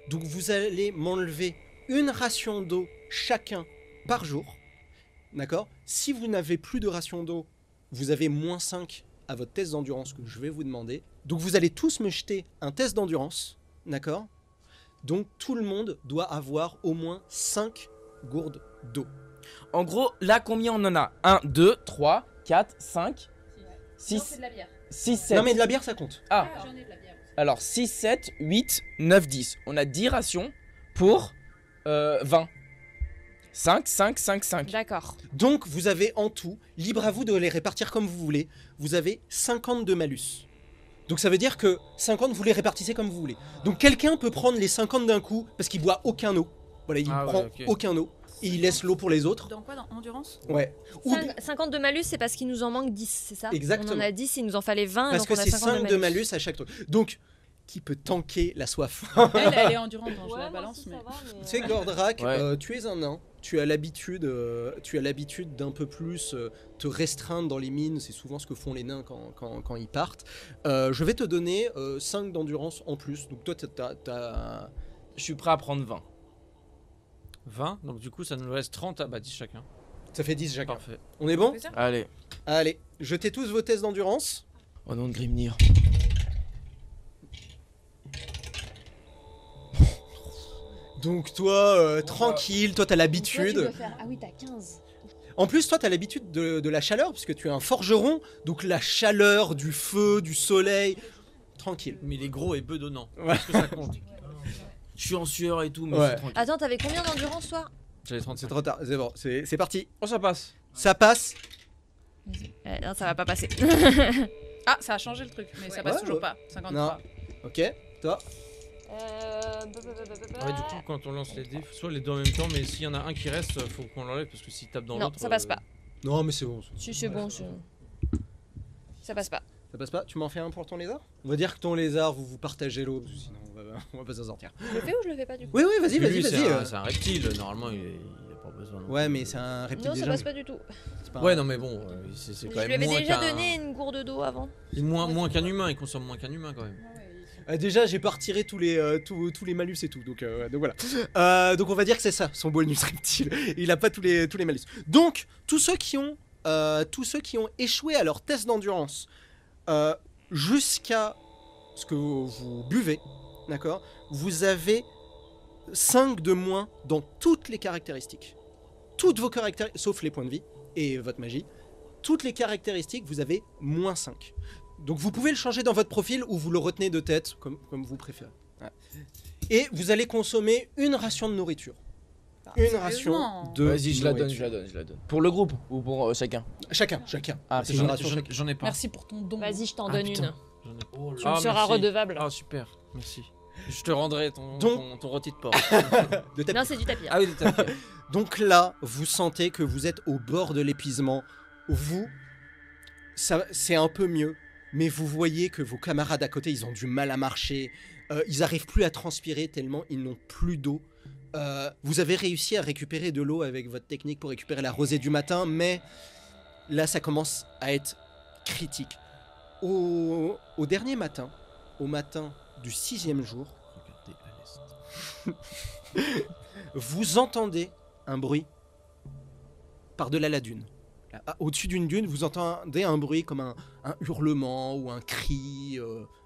Donc vous allez m'enlever une ration d'eau chacun par jour. D'accord? Si vous n'avez plus de ration d'eau, vous avez moins 5 à votre test d'endurance que je vais vous demander. Donc vous allez tous me jeter un test d'endurance. D'accord? Donc tout le monde doit avoir au moins 5 gourdes d'eau. En gros, là, combien on en a? 1, 2, 3, 4, 5, 6, de la bière. 6, 7. Non mais de la bière ça compte. Ah, J'en ai de la bière aussi. alors 6, 7, 8, 9, 10. On a 10 rations pour 20. 5, 5, 5, 5. D'accord. Donc vous avez en tout, libre à vous de les répartir comme vous voulez, vous avez 50 de malus. Donc ça veut dire que 50 vous les répartissez comme vous voulez. Donc quelqu'un peut prendre les 50 d'un coup parce qu'il boit aucun eau. Voilà, il Ah ouais, prend ok. aucun eau et il laisse l'eau pour les autres. Dans quoi? Dans endurance? Ouais. Ou 50 de malus, c'est parce qu'il nous en manque 10, c'est ça? Exactement. On en a 10, il nous en fallait 20. parce donc que on a c'est 50 5 de malus à chaque truc. Donc qui peut tanker la soif? Elle est endurante, hein, je la balance, mais. Tu sais Gordrak, Ouais. tu es un nain. Tu as l'habitude d'un peu plus te restreindre dans les mines. C'est souvent ce que font les nains quand ils partent. Je vais te donner 5 d'endurance en plus. Donc toi, t'as... Je suis prêt à prendre 20. 20, donc du coup ça nous reste 30 à 10 chacun. Ça fait 10 chacun. Parfait. On est bon? On fait ça? Allez. Allez, jetez tous vos tests d'endurance. Au nom de Grimnir. Donc toi, tranquille, toi t'as l'habitude. Ah oui, t'as 15. En plus, toi t'as l'habitude de la chaleur, puisque tu es un forgeron. Donc la chaleur, du feu, du soleil. Tranquille. Mais il est gros et bedonnant. Ouais. Est-ce que ça compte? Je suis en sueur et tout, mais Ouais. c'est tranquille. Attends, t'avais combien d'endurance toi? J'avais C'est 35. trop tard, c'est bon, c'est parti. Oh, ça passe. Ça passe. Non, ça va pas passer. Ah, ça a changé le truc, mais ça passe Ouais, toujours ouais. pas. 53. Ok, toi. Ouais, du coup, quand on lance les dés, soit les deux en même temps, mais s'il y en a un qui reste, faut qu'on l'enlève parce que s'il tape dans Non, l'autre. ça passe pas. Non, mais c'est bon. Si, c'est bon. Ça passe pas. Ça passe pas. Tu m'en fais un pour ton lézard? On va dire que ton lézard, vous partagez l'eau, parce que sinon on va pas s'en sortir. Je le fais ou je le fais pas du coup? Oui, vas-y, Lui, vas-y. C'est un reptile, normalement, il a pas besoin. non Ouais, plus mais de- c'est un reptile Non, des ça jungles. passe pas du tout. C'est pas Ouais, un- non, mais bon, c'est Je quand lui même avais moins déjà qu'un. donné une gourde d'eau avant. Et moins qu'un humain, il consomme moins qu'un humain quand même. Déjà, j'ai pas retiré tous les malus et tout, donc voilà. Donc on va dire que c'est ça, son bonus reptile. Il a pas tous les malus. Donc tous ceux qui ont échoué à leur test d'endurance jusqu'à ce que vous buvez, d'accord, vous avez 5 de moins dans toutes les caractéristiques. Toutes vos caractéristiques, sauf les points de vie et votre magie, toutes les caractéristiques, vous avez moins 5. Donc vous pouvez le changer dans votre profil ou vous le retenez de tête, comme vous préférez. Ouais. Et vous allez consommer une ration de nourriture. Une ration sérieusement de Vas-y, je la donne, nourriture. je la donne. Pour le groupe ou pour chacun? Chacun. Ah, C'est j'en une ai- ration chacun. J'en ai pas. Merci pour ton don. Vas-y, je t'en Ah, donne putain. une. J'en ai pas. Oh là Tu là. me seras merci. redevable. Ah, super, merci. Je te rendrai ton rôti de porc. De tapis. Non, c'est du tapis. Ah oui, t'as fait. Donc là, vous sentez que vous êtes au bord de l'épuisement. C'est un peu mieux, mais vous voyez que vos camarades à côté, ils ont du mal à marcher. Ils arrivent plus à transpirer tellement ils n'ont plus d'eau. Vous avez réussi à récupérer de l'eau avec votre technique pour récupérer la rosée du matin, mais là, ça commence à être critique. Au dernier matin, au matin du 6e jour, Regardez à l'est. vous entendez un bruit par-delà la dune. Au-dessus d'une dune, vous entendez un bruit comme un hurlement ou un cri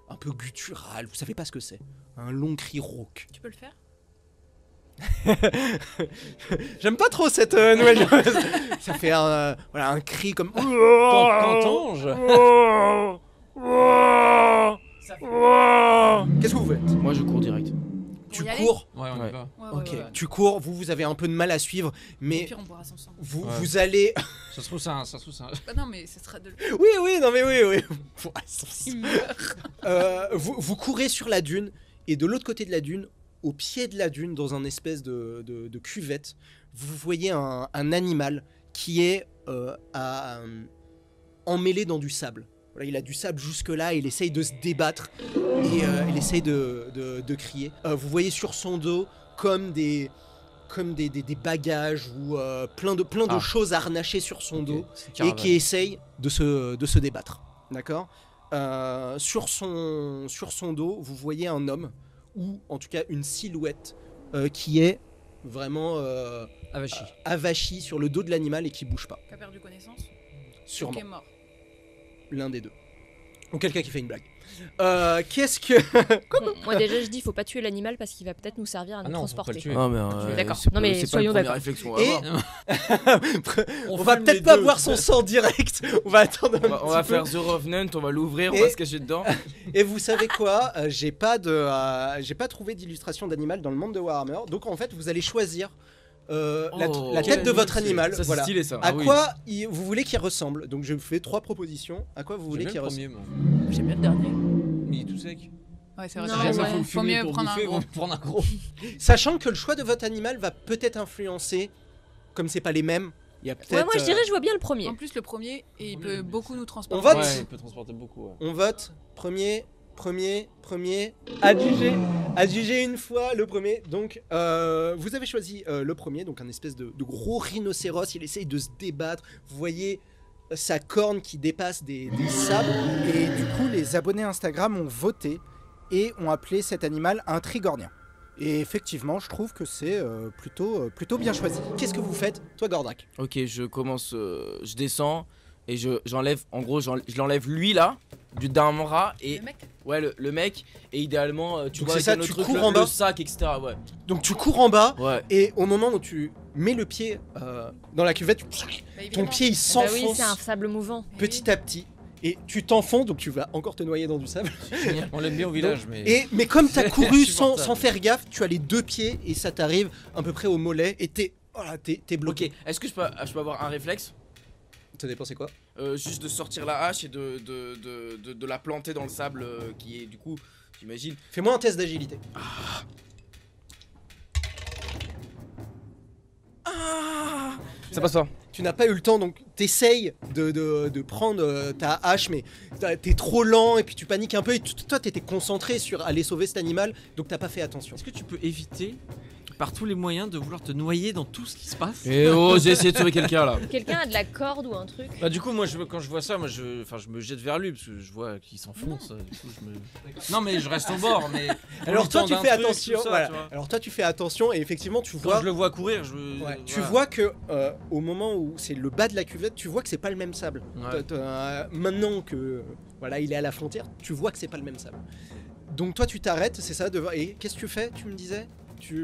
un peu guttural. Vous savez pas ce que c'est. Un long cri rauque. Tu peux le faire? J'aime pas trop cette nouvelle chose. Ça fait un cri comme... Cantange. Qu'est-ce que vous faites? Moi, je cours direct. Tu y aller cours. Ouais, on y Ouais. va. Ok, tu cours, vous avez un peu de mal à suivre, Au mais pire, on boira son sang. vous, Ouais. vous allez... Ça se trouve, ça se trouve, ça. Bah non, mais ce sera de Oui, non mais oui. Il meurt. Vous courez sur la dune, et de l'autre côté de la dune, au pied de la dune, dans un espèce de cuvette, vous voyez un animal qui est emmêlé dans du sable. Voilà, il a du sable jusque-là, il essaye de se débattre, et il essaye de crier. Vous voyez sur son dos comme des bagages ou plein de choses harnachées sur son dos, et qui essaye de se débattre. D'accord. Sur son dos, vous voyez un homme, ou en tout cas une silhouette, qui est vraiment Avachi. avachie sur le dos de l'animal et qui bouge pas. Qui a perdu connaissance? Sûrement. Qui est mort. L'un des deux. Ou quelqu'un qui fait une blague. Qu'est-ce que... Bon, moi déjà je dis faut pas tuer l'animal parce qu'il va peut-être nous servir à nous Ah non, faut pas transporter. le tuer. Ah, mais D'accord. c'est Non, mais pas- c'est pas soyons la première d'accord. réflexion, on va Et- voir. On va peut-être pas voir son sang direct. On va attendre un On va petit peu. faire The Revenant, on va l'ouvrir, on Et- va se cacher dedans. Et vous savez quoi? J'ai pas trouvé d'illustration d'animal dans le monde de Warhammer. Donc en fait, vous allez choisir la tête de votre animal. Ça, c'est Voilà. stylé ça. À Ah oui. quoi vous voulez qu'il ressemble? Donc je vous fais 3 propositions. À quoi vous voulez J'aime qu'il bien le ressemble? premier, moi. J'aime bien le dernier. Mais il est tout sec. Ouais, c'est vrai. Non, c'est vrai, ouais. Faut mieux prendre un gros. prendre un gros. Sachant que le choix de votre animal va peut-être influencer, comme c'est pas les mêmes. Il y a peut-être. Ouais, moi je dirais je vois bien le premier. En plus, le premier, et il peut beaucoup nous transporter. On vote. Ouais, il peut transporter beaucoup, ouais. On vote. Premier. Adjugé une fois le premier. Donc, vous avez choisi le premier, donc un espèce de gros rhinocéros. Il essaye de se débattre. Vous voyez sa corne qui dépasse des sables. Et du coup, les abonnés Instagram ont voté et ont appelé cet animal un trigornien. Et effectivement, je trouve que c'est plutôt bien choisi. Qu'est-ce que vous faites, toi, Gordrak? Ok, je commence, je descends et j'enlève, en gros, je l'enlève lui là, d'un rat et Le mec. ouais le mec et idéalement tu Donc vois c'est avec ça, un tu autre truc, cours le, en bas. le sac etc. Ouais. Donc, tu cours en bas. Ouais. Et au moment où tu mets le pied dans la cuvette, Bah, ton évidemment. pied il Bah oui, s'enfonce c'est un sable mouvant. petit à petit. Et tu t'enfonces, donc tu vas encore te noyer dans du sable. On l'aime bien au village, mais. Mais comme t'as couru Insupportable. sans faire gaffe, tu as les 2 pieds et ça t'arrive à peu près au mollet et t'es bloqué. Ok, est-ce que je peux avoir un réflexe? Ça dépend c'est quoi? Juste de sortir la hache et de la planter dans le sable qui est du coup, j'imagine. Fais-moi un test d'agilité. Ça passe pas. Tu n'as pas eu le temps, donc t'essayes de prendre ta hache, mais t'es trop lent et puis tu paniques un peu. Et toi, t'étais concentré sur aller sauver cet animal, donc t'as pas fait attention. Est-ce que tu peux éviter par tous les moyens de vouloir te noyer dans tout ce qui se passe? Et oh, j'ai essayé de sauver quelqu'un là. Quelqu'un a de la corde ou un truc? Bah du coup moi quand je vois ça, moi je me jette vers lui parce que je vois qu'il s'enfonce. Du coup je me. Non mais je reste au bord. Mais Alors toi, le tu temps fais d'un truc, attention. tout ça, Voilà. tu vois. Alors toi, tu fais attention et effectivement, tu Quand vois. je le vois courir, Tu vois que au moment où c'est le bas de la cuvette, tu vois que c'est pas le même sable. Ouais. Maintenant que voilà, il est à la frontière, tu vois que c'est pas le même sable. Donc toi, tu t'arrêtes, c'est ça. Et qu'est-ce que tu fais? Tu me disais?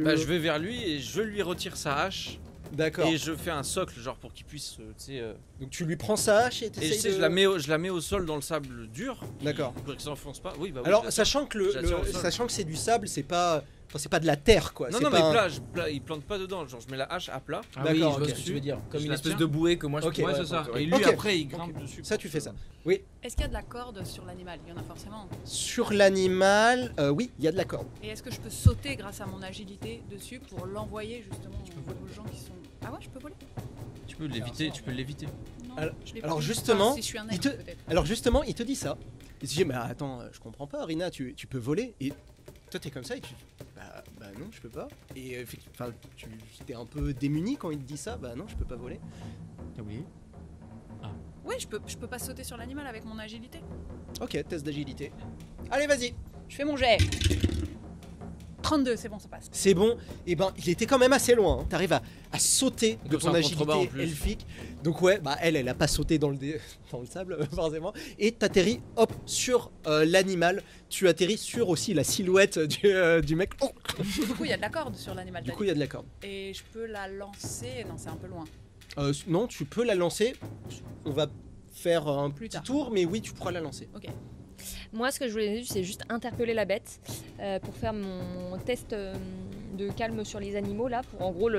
Bah je vais vers lui et je lui retire sa hache D'accord. et je fais un socle genre pour qu'il puisse, tu sais. Donc tu lui prends sa hache et Et t'essayes je sais, de... je la mets au sol dans le sable dur. D'accord. Pour qu'il s'enfonce pas. Oui bah. Oui, Alors je la- sachant que je la tire au sol. sachant que c'est du sable, c'est pas de la terre quoi. Non c'est non pas mais un- il plante pas dedans. Genre je mets la hache à plat. Ah oui, je D'accord, vois ok. ce que tu veux dire. Comme Je une la espèce tiens. de bouée que moi je Ok. pourrais- Ouais c'est ça. ouais. Et lui Ok. après il grimpe dessus. Ça pour tu que fais ça. Oui. Est-ce qu'il y a de la corde sur l'animal? Il y en a forcément. Sur l'animal, oui, il y a de la corde. Et est-ce que je peux sauter grâce à mon agilité dessus pour l'envoyer justement aux gens qui sont. Ah ouais, je peux voler? Tu peux l'éviter, tu peux l'éviter. Non, Alors- je l'ai pas alors fait. justement, Enfin, si je suis un il elfe, te- peut-être. Alors justement, il te dit ça. Il te dit mais attends, je comprends pas, Rina, tu peux voler et toi t'es comme ça et tu bah non, je peux pas. Et enfin tu t'es un peu démuni quand il te dit ça. Bah non, je peux pas voler. T'as oublié? Oui, je peux pas sauter sur l'animal avec mon agilité. Ok, test d'agilité. Allez, vas-y. Je fais mon jet. 32, c'est bon, ça passe. C'est bon. Et ben, il était quand même assez loin. Hein. T'arrives à sauter de Donc c'est ton un contrebas en agilité plus. elfique. Donc ouais, bah elle a pas sauté dans le sable forcément. Et t'atterris, hop, sur l'animal. Tu atterris sur aussi la silhouette du mec. Oh Du coup, il y a de la corde sur l'animal. du t'as coup, il y a de la corde. dit. Et je peux la lancer. Non, c'est un peu loin. Non, tu peux la lancer. On va faire un Plus petit tard. tour, mais oui, tu pourras la lancer. Moi, ce que je voulais dire, c'est juste interpeller la bête pour faire mon test de calme sur les animaux là. Pour en gros,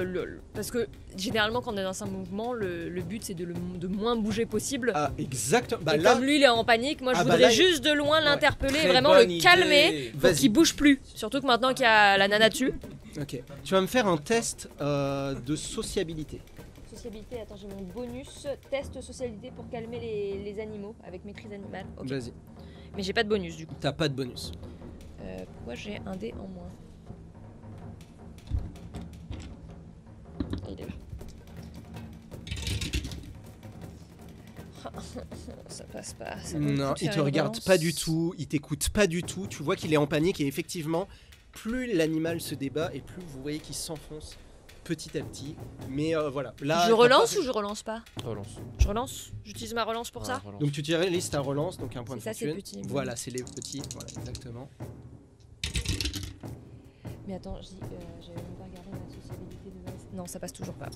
parce que généralement, quand on est dans un mouvement, le but c'est de moins bouger possible. Ah, exact. Bah et là, comme lui, il est en panique, moi je Ah, bah voudrais là, juste de loin l'interpeller, Très vraiment bonne le idée. calmer pour Vas-y. qu'il bouge plus. Surtout que maintenant qu'il y a la nana dessus. ok. Tu vas me faire un test de sociabilité. Sociabilité, attends, j'ai mon bonus. Test sociabilité pour calmer les animaux avec maîtrise animale. Ok. Vas-y. Mais j'ai pas de bonus du coup. T'as pas de bonus. Pourquoi j'ai un dé en moins? Il est là. Ça passe pas. Ça vaut le Non, coup de il faire te une regarde relance. pas du tout, il t'écoute pas du tout. Tu vois qu'il est en panique et effectivement, plus l'animal se débat et plus vous voyez qu'il s'enfonce petit à petit. Mais voilà. Là, Je t'as relance pas- ou je relance pas? Relance. Je relance. J'utilise ma relance pour ça. Relance. Donc tu tires liste à relance, donc un point de C'est ça, c'est fortune. petit. Voilà, c'est les petits. Voilà, exactement. Mais attends, j'avais même pas regardé ma sociabilité de base. Non, ça passe toujours pas.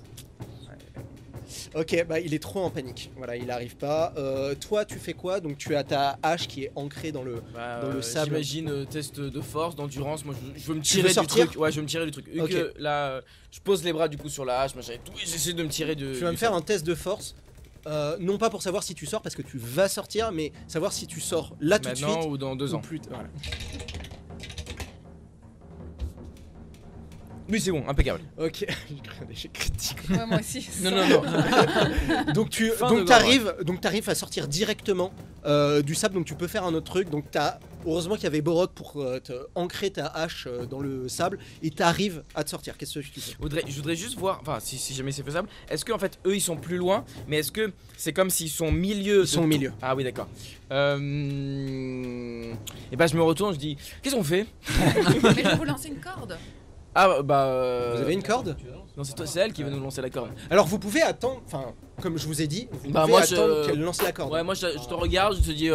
Ok, bah il est trop en panique. Voilà, il arrive pas. Toi, tu fais quoi? Donc tu as ta hache qui est ancrée dans le. Bah, Dans le sable. J'imagine test de force, d'endurance. Moi, je veux me Tu tirer veux du sortir truc. Ouais, je veux me tirer du truc. Vu Ok. que là, je pose les bras du coup sur la hache, machin et tout, et j'essaie de me tirer de. Tu vas me faire un test de force. Non pas pour savoir si tu sors parce que tu vas sortir, mais savoir si tu sors là tout de maintenant suite ou dans 2 ou ans. plus. Voilà. Oui, c'est bon, impeccable. Ok, j'ai cru un échec critique. Ouais, moi aussi. Non, non, non. Donc tu Fin de t'arrives à sortir directement du sable, donc tu peux faire un autre truc. Donc heureusement qu'il y avait Borok pour te ancrer ta hache dans le sable et t'arrives à te sortir. Qu'est-ce que tu fais? Je voudrais juste voir, enfin, si jamais c'est faisable, est-ce que en fait eux ils sont plus loin, mais est-ce que c'est comme s'ils sont au milieu Ils sont au milieu. Ah oui, d'accord. Et bah, je me retourne, je dis, qu'est-ce qu'on fait? Mais je vais vous lancer une corde. Ah bah. Vous avez une corde? Non, c'est elle qui va nous lancer la corde. Alors vous pouvez attendre, enfin comme je vous ai dit, vous Bah, pouvez moi, attendre je- qu'elle lance la corde. Ouais, moi je te regarde, je te dis,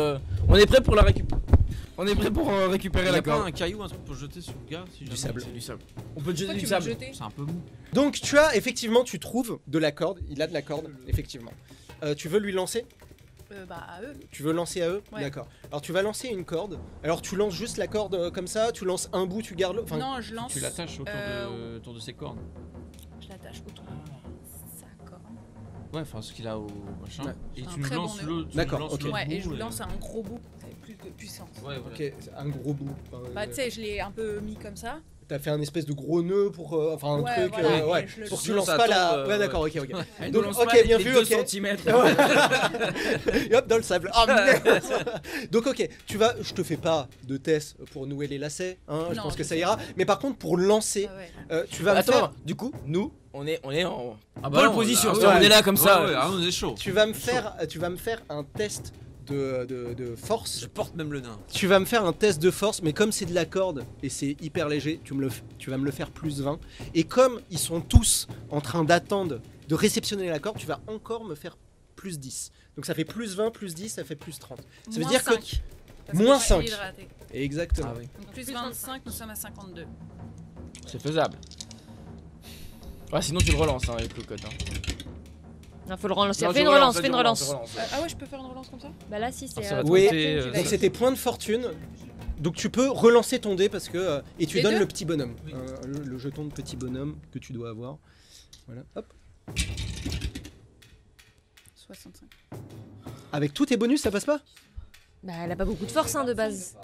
on est prêt pour la récupérer. On est prêt pour récupérer Il y la a pas corde. un caillou, un truc pour jeter sur le gars si jamais. sable. C'est du sable. On peut te jeter Pourquoi du tu m'as sable. jeté? C'est un peu mou. Donc tu as effectivement, tu trouves de la corde. Il a de la corde, effectivement. Tu veux lui lancer? Bah à eux. Tu veux lancer à eux? Ouais. D'accord. Alors tu vas lancer une corde. Alors tu lances juste la corde comme ça, tu lances un bout, tu gardes le... Enfin, Non, je lance. Tu l'attaches autour de ses cornes. Je l'attache autour de sa corde. Ouais, enfin ce qu'il a au machin. Ouais. Et C'est un tu nous très lances bon l'autre. tu D'accord, nous lances ok. l'autre Ouais, et bout, je lance un gros bout avec plus de puissance. Ouais, voilà. ok, c'est un gros bout. Enfin, Bah tu sais, je l'ai un peu mis comme ça. T'as fait un espèce de gros nœud pour... enfin un Ouais, truc... voilà, ouais, et je le pour que tu lance. lances Ça pas tombe, la... ouais, ouais. d'accord, ok, ok. Elle Donc, nous lance ok, pas avec bien les vu, 2 ok. centimètres. Et hop, dans le sable. Ah, merde. Donc ok, je te fais pas de test pour nouer les lacets, hein, je Non, pense que je ça sais. ira. Mais par contre, pour lancer, Ah ouais. tu vas me Attends, faire... du coup, nous, on est en Ah pole non, position. ah c'est-à-dire, ouais. on est là comme ça. Ouais, on est chaud. Tu vas me faire un test de force. Je porte même le nain. Tu vas me faire un test de force, mais comme c'est de la corde et c'est hyper léger, tu vas me le faire plus 20. Et comme ils sont tous en train d'attendre de réceptionner la corde, tu vas encore me faire plus 10. Donc ça fait plus 20, plus 10, ça fait plus 30. Ça veut Moins dire que... 5, parce Moins j'ai 5. hydraté. Exactement. Ah oui. Donc plus Plus 25, nous sommes à 52. C'est faisable. Ouais, sinon tu le relances hein, avec le code. Hein. Non, faut le relancer. Non, Fais tu une relances, relance, vas-y, fais une relance. Ah ouais, je peux faire une relance comme ça? Bah là, si, c'est. Ah, ça va te Oui, compter, donc c'était points de fortune. Donc tu peux relancer ton dé parce que... et tu Les donnes deux le petit bonhomme. Oui. Le jeton de petit bonhomme que tu dois avoir. Voilà, hop. 65. Avec tous tes bonus, ça passe pas? Bah, elle a pas beaucoup de force, hein, de base.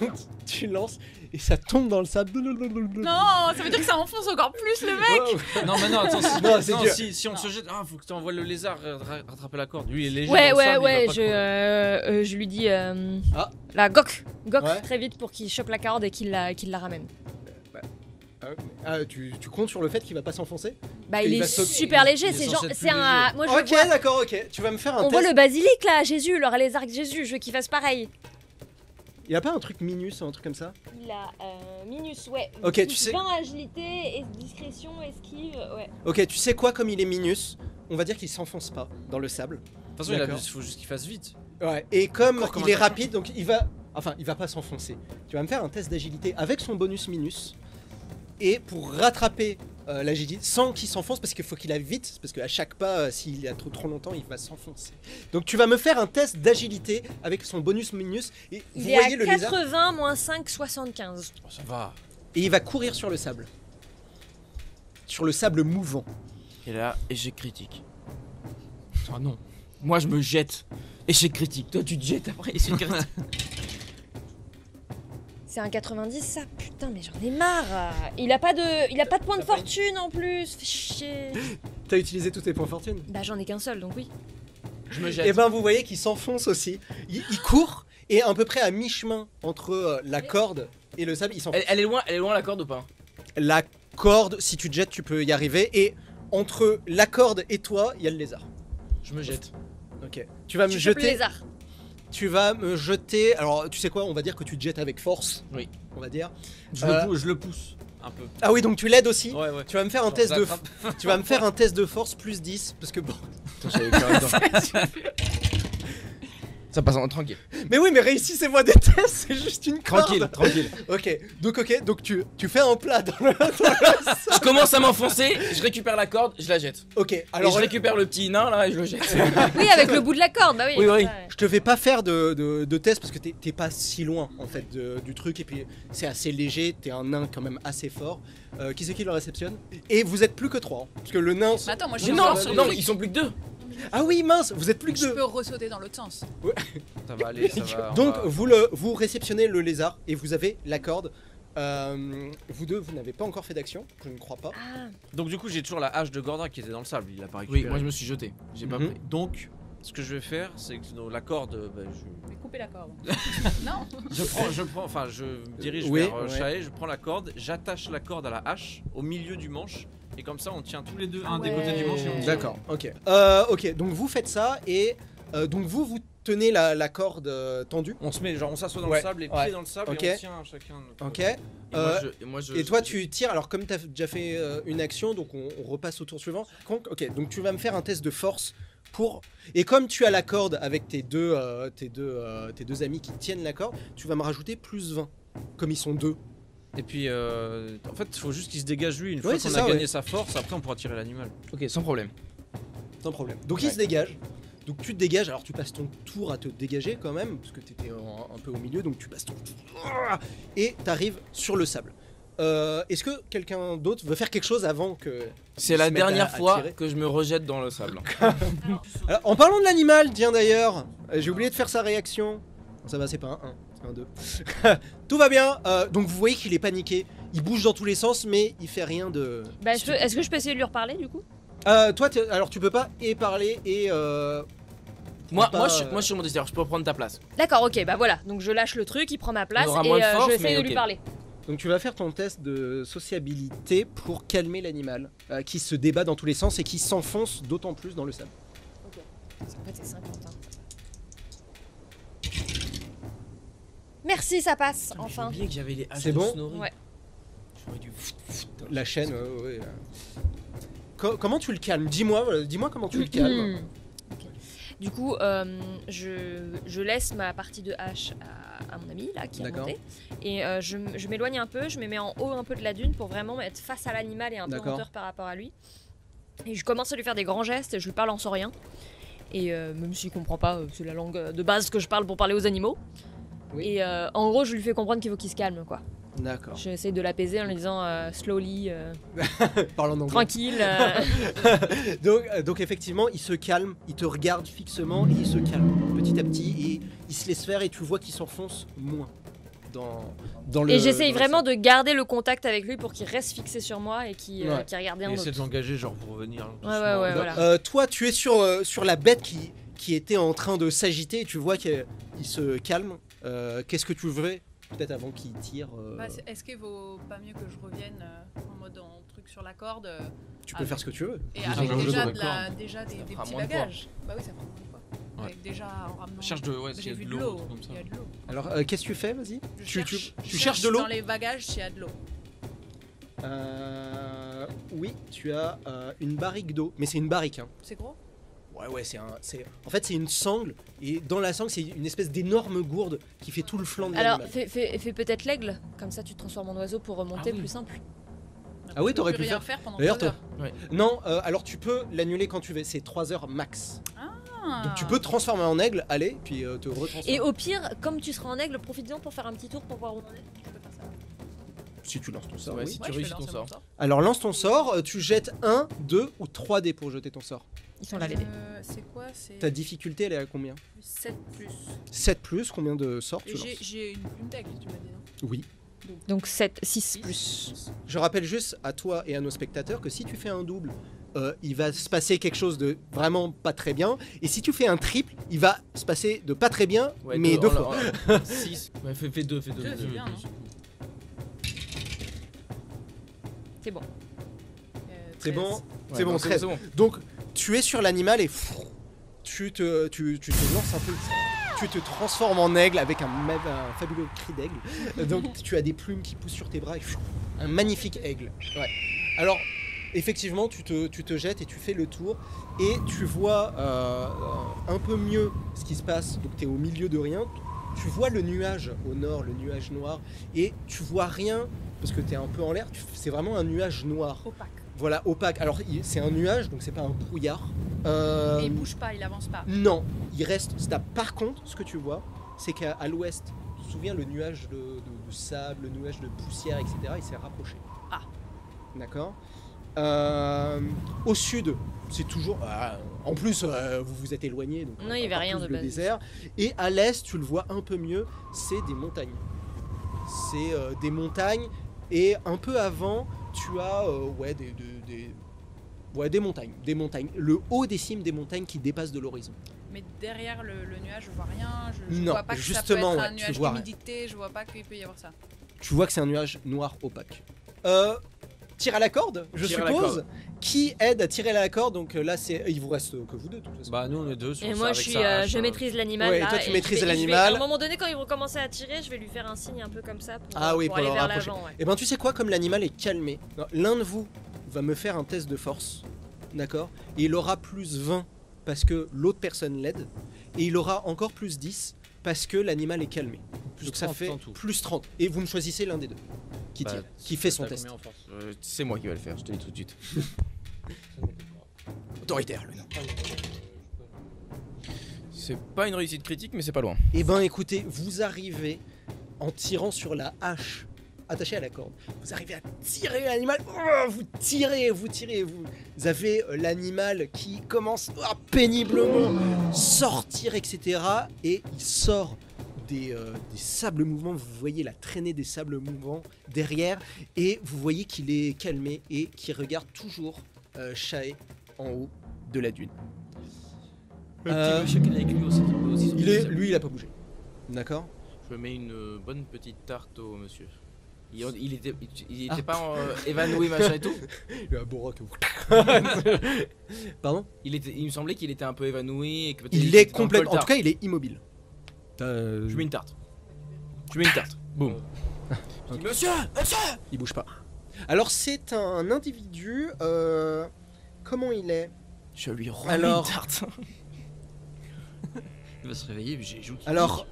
Donc tu lances et ça tombe dans le sable. Non, ça veut dire que ça enfonce encore plus le mec. Wow. Non, mais non, attends, Non, c'est dur. si on se jette, faut que tu envoies le lézard rattraper la corde. Lui, il est léger. Ouais, dans le ouais, sable, il va ouais, pas te crever. je lui dis. Ah. La Gok Ouais. très vite pour qu'il chope la corde et qu'il la ramène. Ah, tu comptes sur le fait qu'il va pas s'enfoncer? Bah, Il il va est sauter. super léger, Il est c'est censé genre. être C'est plus un. léger. Moi, je Ok, vois. d'accord, ok. Tu vas me faire un On voit test. le basilic là, Jésus, les arcs Jésus, je veux qu'il fasse pareil. Il a pas un truc minus, un truc comme ça? Il a minus, ouais. Ok, plus tu sais- 20 agilité, et discrétion, esquive, ouais. Ok, tu sais quoi, comme il est minus, on va dire qu'il s'enfonce pas dans le sable. De toute façon, D'accord. il faut juste qu'il fasse vite. Ouais, et comme Encore comme il est un cachan. rapide, donc il va... Enfin, il va pas s'enfoncer. Tu vas me faire un test d'agilité avec son bonus minus. Et pour rattraper l'agilité, sans qu'il s'enfonce, parce qu'il faut qu'il aille vite, parce qu'à chaque pas, s'il a trop longtemps, il va s'enfoncer. Donc tu vas me faire un test d'agilité avec son bonus minus. Et vous Il est voyez à le lézard, 80 moins 5, 75. Oh, ça va. et il va courir sur le sable. Sur le sable mouvant. Et là, échec critique. Oh non. Moi je me jette. Échec critique. Toi tu te jettes après. Échec critique. C'est un 90 ça, putain mais j'en ai marre. Il a pas de point de fortune en plus, fais chier. T'as utilisé tous tes points fortune? Bah j'en ai qu'un seul donc oui. Je me jette. Et ben vous voyez qu'il s'enfonce aussi. Il court et à peu près à mi-chemin entre la corde et le sable, il s'enfonce. Elle est loin la corde ou pas? La corde, si tu te jettes, tu peux y arriver. Et entre la corde et toi, il y a le lézard. Je me jette. Ok. Tu vas me Tu chopes le jeter. lézard. Tu vas me jeter. Alors, tu sais quoi? On va dire que tu te jettes avec force. Oui. On va dire. Je le pousse un peu. Ah oui, donc tu l'aides aussi. Ouais, ouais. Tu vas me faire un Genre, test de. j'attrape. Tu vas me faire un test de force plus 10 parce que bon. Ça passe en tranquille. Mais oui, mais réussissez-moi des tests, c'est juste une corde. Tranquille, tranquille. Ok, donc tu fais un plat dans le. Je commence à m'enfoncer, je récupère la corde, je la jette. Ok, Alors alors je récupère le petit nain là et je le jette. Oui avec le bout de la corde, bah oui. Oui, oui. Ouais. je te fais pas faire de test parce que t'es pas si loin en fait du truc et puis c'est assez léger, t'es un nain quand même assez fort. Qui c'est qui le réceptionne? Et vous êtes plus que 3 parce que le nain. Mais attends, moi je Mais suis non, encore sur le non, truc. ils sont plus que 2. Ah oui mince, vous êtes plus que Je 2. peux ressauter dans l'autre sens. Ça va aller, ça va. on Donc va- vous réceptionnez le lézard et vous avez la corde. Vous deux, vous n'avez pas encore fait d'action, je ne crois pas. Ah, Donc du coup, j'ai toujours la hache de Gordra qui était dans le sable. Il a pas Oui, récupéré. moi je me suis jeté. J'ai pas Mhm. pris. Donc, ce que je vais faire, c'est que la corde, Mais coupez la corde. Non. je me dirige Oui, vers ouais. Shae, je prends la corde, j'attache la corde à la hache au milieu du manche, et comme ça, on tient tous les deux un des Ouais. côtés du manche et on tire. D'accord, ok. Ok, donc vous faites ça et donc vous tenez la corde tendue. On se met, genre, on s'assoit dans Ouais, le sable, les ouais. pieds dans le sable, Ok. et on tient chacun. notre Ok. côté. Et toi tu tires, alors comme tu as déjà fait une action, donc on repasse au tour suivant. Ok, donc tu vas me faire un test de force pour... Et comme tu as la corde avec tes deux amis qui tiennent la corde, tu vas me rajouter plus 20, comme ils sont deux. Et puis, en fait, il faut juste qu'il se dégage lui. Une fois Oui, c'est qu'on ça, a gagné ouais. sa force, après on pourra tirer l'animal. Ok, sans problème. Sans problème. Donc il Ouais. se dégage. Donc tu te dégages, alors tu passes ton tour à te dégager quand même, parce que t'étais un peu au milieu, donc tu passes ton tour. Et t'arrives sur le sable. Est-ce que quelqu'un d'autre veut faire quelque chose avant que... C'est ils la se mettent dernière à fois tirer que je me rejette dans le sable. Alors, en parlant de l'animal, tiens d'ailleurs, j'ai oublié de faire sa réaction. Ça va, c'est pas un 1, c'est un 2. Tout va bien, donc vous voyez qu'il est paniqué. Il bouge dans tous les sens, mais il fait rien de... Bah, stupide. est-ce que je peux essayer de lui reparler du coup? Toi, alors tu peux pas et parler et... Moi, pas, je suis sur mon désir, je peux prendre ta place. D'accord, ok, bah voilà. Donc je lâche le truc, il prend ma place On aura et moins de force, j'essaie mais de lui ok. parler. Donc tu vas faire ton test de sociabilité pour calmer l'animal qui se débat dans tous les sens et qui s'enfonce d'autant plus dans le sable. Ok. Parce qu'en fait, c'est 50. Hein. Merci, ça passe, Putain, enfin. J'ai oublié que j'avais les haches C'est de bon Snorri. Ouais. J'aurais dû... La chaîne, ouais. Comment tu le calmes? Dis-moi comment tu le calmes. Ok. Du coup, je laisse ma partie de hache à mon ami là qui est D'accord. monté et je m'éloigne un peu, je me mets en haut un peu de la dune pour vraiment être face à l'animal et un peu en D'accord. hauteur par rapport à lui. Et je commence à lui faire des grands gestes, je lui parle en saurien. Et même s'il comprend pas, c'est la langue de base que je parle pour parler aux animaux. Oui. Et en gros, je lui fais comprendre qu'il faut qu'il se calme quoi. D'accord. J'essaie de l'apaiser en lui disant slowly, Parlant d'anglais. tranquille. Donc effectivement, il se calme, il te regarde fixement et il se calme petit à petit et il se laisse faire et tu vois qu'il s'enfonce moins dans le... Et j'essaye dans le vraiment sable. de garder le contact avec lui pour qu'il reste fixé sur moi et qu'il Ouais. qu'il regarde Et rien essayer d'autre. de l'engager, genre pour revenir. Ouais, ouais, Donc, voilà. toi, tu es sur la bête qui était en train de s'agiter et tu vois qu'il se calme. Qu'est-ce que tu veux peut-être avant qu'il tire Bah, est-ce qu'il vaut pas mieux que je revienne en mode en truc sur la corde Tu peux faire ce que tu veux. et Ils avec ont le déjà, jeu de la déjà des fera petits moins de bagages? Bah oui, ça fera moins de poids. Ouais. Avec déjà en ramenant. Cherche de, ouais, s'il y J'ai a vu de de l'eau, l'eau. comme ça. Il y a de l'eau. Alors, qu'est-ce que tu fais? Vas-y. Je Tu cherches de l'eau? Dans les bagages, s'il y a de l'eau. Oui, tu as une barrique d'eau, mais c'est une barrique. Hein. C'est gros? Ouais, en fait, c'est une sangle, et dans la sangle, c'est une espèce d'énorme gourde qui fait tout le flanc de Alors, l'animal. fais peut-être l'aigle, comme ça tu te transformes en oiseau pour remonter Ah oui. plus simple. Ah oui, Je peux t'aurais plus pu rien faire pendant D'ailleurs, 3 heures. Non, alors tu peux l'annuler quand tu veux, c'est 3 heures max. Ah. Donc tu peux te transformer en aigle, allez, puis te retransformer. Et au pire, comme tu seras en aigle, profites-en pour faire un petit tour pour voir où on en est. Je peux faire ça. Si tu lances ton sort, Ouais, oui. si Ouais, tu je réussis fais ton lancer mon sort. Alors lance ton sort, tu jettes 1, 2 ou 3 dés pour jeter ton sort. Ils sont là les dés. C'est quoi? C'est Ta difficulté, elle est à combien? 7 plus. 7 plus, combien de sorts tu Et lances? j'ai une plume d'aigle, tu m'as dit, non? Oui. Donc 7, 6 plus. Je rappelle juste à toi et à nos spectateurs que si tu fais un double, il va se passer quelque chose de vraiment pas très bien. Et si tu fais un triple, il va se passer de pas très bien, Ouais, mais deux fois. 6. Ouais, fais 2, fais 2. Deux, c'est bien, non? C'est bon. C'est bon, 13. c'est bon, 13. c'est bon. Donc tu es sur l'animal et tu te lances un peu. Tu te transformes en aigle avec un fabuleux cri d'aigle. Donc tu as des plumes qui poussent sur tes bras et un magnifique aigle. Ouais. Alors effectivement tu te jettes et tu fais le tour et tu vois un peu mieux ce qui se passe. Donc tu es au milieu de rien. Tu vois le nuage au nord, le nuage noir, et tu vois rien parce que tu es un peu en l'air. C'est vraiment un nuage noir. Opaque. Voilà, opaque. Alors c'est un nuage, donc c'est pas un brouillard. Et il bouge pas, il avance pas. Non, il reste stable. Par contre, ce que tu vois, c'est qu'à l'ouest, tu te souviens, le nuage de sable, le nuage de poussière, etc., il s'est rapproché. Ah. D'accord. Au sud, c'est toujours... en plus, vous vous êtes éloigné, donc Non, il y avait encore rien plus de le base. désert. Et à l'est, tu le vois un peu mieux, c'est des montagnes. C'est des montagnes, et un peu avant, tu as des montagnes. Des montagnes. Le haut des cimes des montagnes qui dépassent de l'horizon. Mais derrière le nuage, je vois rien. Je Non, vois pas que justement, ça peut être ouais, un tu nuage vois rien. d'humidité. Je vois pas qu'il peut y avoir ça. Tu vois que c'est un nuage noir opaque. Tire à la corde, je Tire à la suppose. corde. Qui aide à tirer à la corde? Donc là, il vous reste que vous deux, de toute façon. Bah, nous on est deux sur Et ça, moi, avec sa hache, je maîtrise l'animal. Ouais, là, toi, tu et maîtrises je vais- l'animal. À un moment donné, quand ils vont commencer à tirer, je vais lui faire un signe un peu comme ça pour, Ah oui, pour pour aller le vers rapprocher. l'avant. Ouais. Et ben, tu sais quoi, comme l'animal est calmé, l'un de vous va me faire un test de force, d'accord? Et il aura plus 20 parce que l'autre personne l'aide, et il aura encore plus 10 parce que l'animal est calmé. Plus Donc ça 30 fait en tout. plus 30. Et vous me choisissez l'un des deux qui Bah, tire, qui fait son t'as test. combien en force? C'est moi qui vais le faire, je te dis tout de suite. Autoritaire, le nom. C'est pas une réussite critique, mais c'est pas loin. Eh ben écoutez, vous arrivez en tirant sur la hache attachée à la corde. Vous arrivez à tirer l'animal. Oh, vous avez l'animal qui commence à péniblement sortir, etc. Et il sort des sables mouvants. Vous voyez la traînée des sables mouvants derrière. Et vous voyez qu'il est calmé et qu'il regarde toujours Shae en haut de la dune. Le petit monsieur qui est avec lui aussi. Lui, il a pas bougé. D'accord. Je mets une bonne petite tarte au monsieur. Il était pas évanoui, machin et tout. Il a un bon rock. Pardon. Il me semblait qu'il était un peu évanoui et que peut-être Il est était dans le complètement. En coltard. tout cas, il est immobile. Je mets une tarte. Boum. Monsieur. Il bouge pas. Alors, c'est un individu. Comment il est? Je lui remets Alors- une tarte. Il va se réveiller, j'ai les joues qui Alors,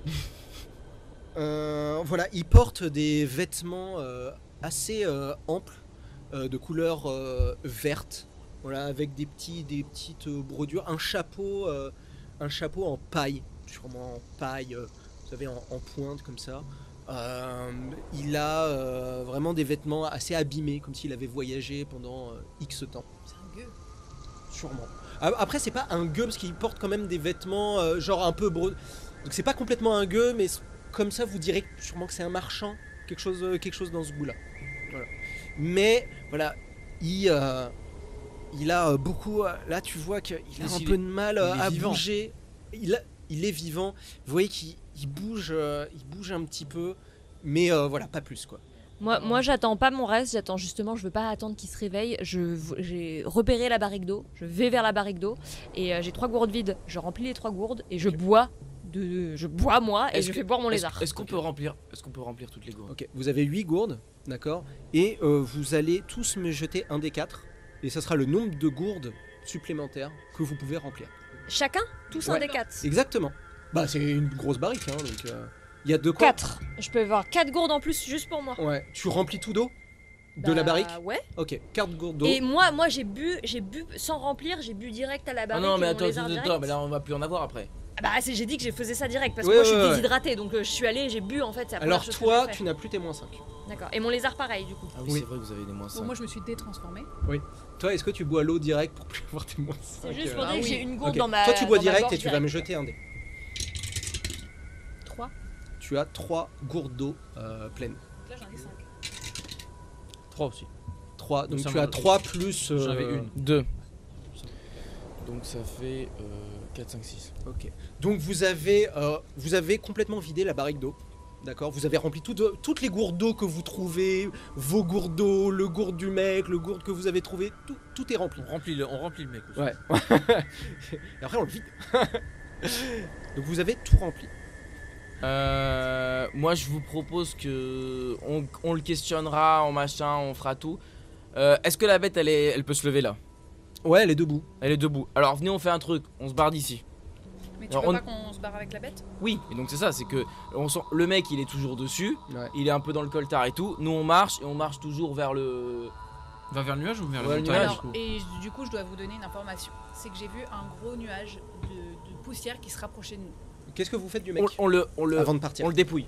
voilà, il porte des vêtements assez amples, de couleur verte, voilà, avec des petites brodures, un chapeau en paille, sûrement en paille, vous savez, en pointe comme ça. Il a vraiment des vêtements assez abîmés, comme s'il avait voyagé pendant X temps. C'est un gueux. Sûrement. Après, c'est pas un gueux parce qu'il porte quand même des vêtements genre un peu Donc c'est pas complètement un gueux, mais comme ça vous direz sûrement que c'est un marchand, quelque chose dans ce goût-là. Voilà. Mais voilà, il a beaucoup. Là, tu vois qu'il a Mais un il peu est- de mal il est à vivant. bouger. Il est vivant. Vous voyez qu'il bouge un petit peu, mais voilà, pas plus quoi. Moi j'attends pas mon reste, j'attends justement, je veux pas attendre qu'il se réveille. J'ai repéré la barrique d'eau, je vais vers la barrique d'eau et j'ai 3 gourdes vides. Je remplis les 3 gourdes et je bois moi et Est-ce je que- fais boire mon lézard. Est-ce qu'on peut remplir toutes les gourdes? Ok, vous avez 8 gourdes, d'accord. Et vous allez tous me jeter un des 4 et ça sera le nombre de gourdes supplémentaires que vous pouvez remplir. Chacun, tous un Ouais. des 4. Exactement. Bah c'est une grosse barrique, hein, donc il y a de quoi. 4. Je peux avoir 4 gourdes en plus juste pour moi. Ouais. Tu remplis tout d'eau de Bah, la barrique. Ouais. Ok, 4 gourdes d'eau. Et moi j'ai bu sans remplir, j'ai bu direct à la Ah barrique. non, mais et mon attends, lézard direct. mais là on va plus en avoir après. Ah bah j'ai dit que je faisais ça direct parce que Ouais, moi je suis ouais, ouais. déshydratée donc je suis allée, j'ai bu en fait. C'est la première Alors chose que toi, j'ai fait. tu n'as plus tes moins 5. D'accord. Et mon lézard pareil du coup. Ah Oui. c'est vrai que vous avez des moins 5. Bon, moi je me suis détransformée. Toi, est-ce que tu bois l'eau direct pour plus avoir tes moins 5 C'est juste pour dire que j'ai une gourde Ok. dans ma. Toi, tu bois dans ma direct gorge et tu vas me jeter un dé. 3. Tu as 3 gourdes d'eau pleines. Là j'en ai 5. 3 aussi. 3, donc Ça tu me- as 3 plus. J'avais une. 2. Donc ça fait 4, 5, 6. Ok. Donc vous avez complètement vidé la barrique d'eau. D'accord. Vous avez rempli toutes les gourdes d'eau que vous trouvez, vos gourdes d'eau, le gourde du mec, le gourde que vous avez trouvé, tout est rempli. On remplit le mec aussi. Ouais. Et après on le vide. Donc vous avez tout rempli. Moi je vous propose que on le questionnera en machin, on fera tout. Est-ce que la bête elle peut se lever là? Ouais, elle est debout. Elle est debout. Alors venez on fait un truc, on se barre d'ici. Mais tu Alors, veux on- pas qu'on se barre avec la bête? Oui, et donc c'est ça, c'est que le mec il est toujours dessus, Ouais. il est un peu dans le coltard et tout. Nous on marche et on marche toujours vers le. Va vers le nuage ou vers Ouais, le le montagne nuage. du coup Et du coup, je dois vous donner une information. C'est que j'ai vu un gros nuage de poussière qui se rapprochait de nous. Qu'est-ce que vous faites du mec On le avant de partir? on le dépouille.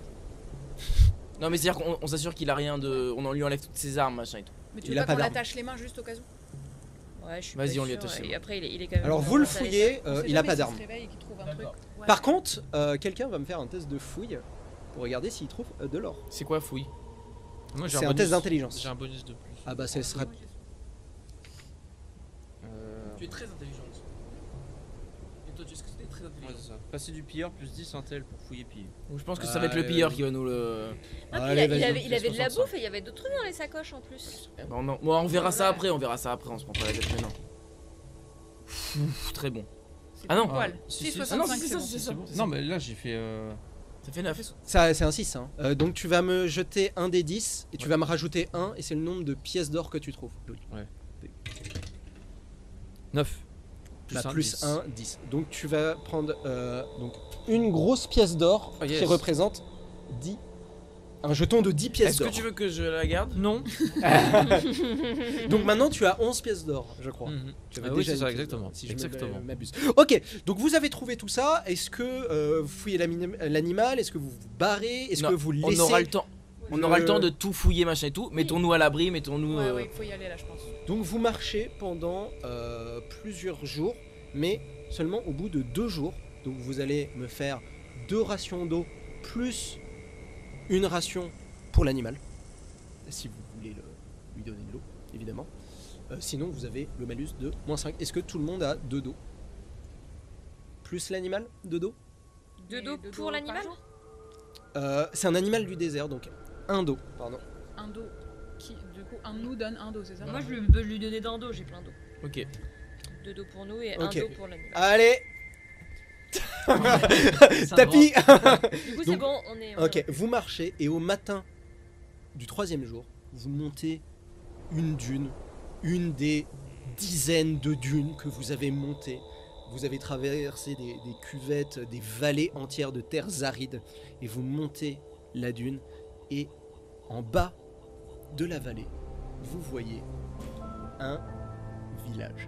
Non mais c'est à dire qu'on s'assure qu'il a rien de. On en lui enlève toutes ses armes machin et tout. Mais tu Il veux a pas pas qu'on d'arme. l'attache les mains juste au cas où? Ouais, je suis Vas-y, pas on lui sûre, attache les Et mains. après il est quand même. Alors vous le commence à aller fouillez, On sait il a jamais pas s'il d'arme. se réveille et qu'il trouve un D'accord. truc. Ouais. Par contre, quelqu'un va me faire un test de fouille pour regarder s'il trouve de l'or. C'est quoi fouille? Moi j'ai C'est un bonus- test d'intelligence. J'ai un bonus de plus. Ah bah ce serait. Tu es très intelligente. Et toi tu sais que tu es très Ouais, c'est ça. Passer du pilleur plus 10 intel pour fouiller piller. Donc je pense que ça va être le pilleur qui va nous le. Ah, puis Allez, il vas-y, avait de la 65. bouffe et il y avait d'autres trucs dans les sacoches en plus. Bon, on verra ça après, on verra ça après, on se prend pas la tête maintenant. Très bon. C'est Ah non. poil. Si, si, 6,65 ah non, c'est c'est ça, bon. c'est ça. Non mais là j'ai fait Ça fait 9. Ça, c'est un 6. Hein. Donc tu vas me jeter un des 10 et tu vas me rajouter 1 et c'est le nombre de pièces d'or que tu trouves. 9. Plus 1, 10. Donc tu vas prendre donc une grosse pièce d'or Oh, yes. qui représente 10 Un jeton de 10 pièces Est-ce que d'or. tu veux que je la garde? Non. Donc maintenant tu as 11 pièces d'or, je crois. Mhm. Tu avais Ah oui, déjà c'est ça, une pièce d'or, exactement. si je Exactement. m'abuse. Ok, donc vous avez trouvé tout ça. Est-ce que vous fouillez l'animal? Est-ce que vous vous barrez? Est-ce Non, que vous On laissez aura le temps. On aura le temps de tout fouiller, machin et tout. Mettons-nous à l'abri, mettons-nous. Ouais, il faut y aller là, je pense. Donc vous marchez pendant plusieurs jours, mais seulement au bout de 2 jours. Donc vous allez me faire 2 rations d'eau plus une ration pour l'animal, si vous voulez lui donner de l'eau, évidemment. Sinon vous avez le malus de -5. Est-ce que tout le monde a 2 dos? Plus l'animal, 2 dos? 2 dos deux pour dos l'animal? par jour C'est un animal du désert, donc un dos, pardon. Un dos. Du coup, un nous donne un dos, c'est ça? Moi, je peux lui donner d'un dos, j'ai plein d'eau. Ok. 2 dos pour nous et Ok. un dos pour l'animal. Allez, Ça tapis. Du coup, c'est donc- bon, on est. Ok, vous marchez et au matin du 3e jour, vous montez une dune, une des dizaines de dunes que vous avez montées. Vous avez traversé des cuvettes, des vallées entières de terres arides et vous montez la dune et en bas de la vallée, vous voyez un village.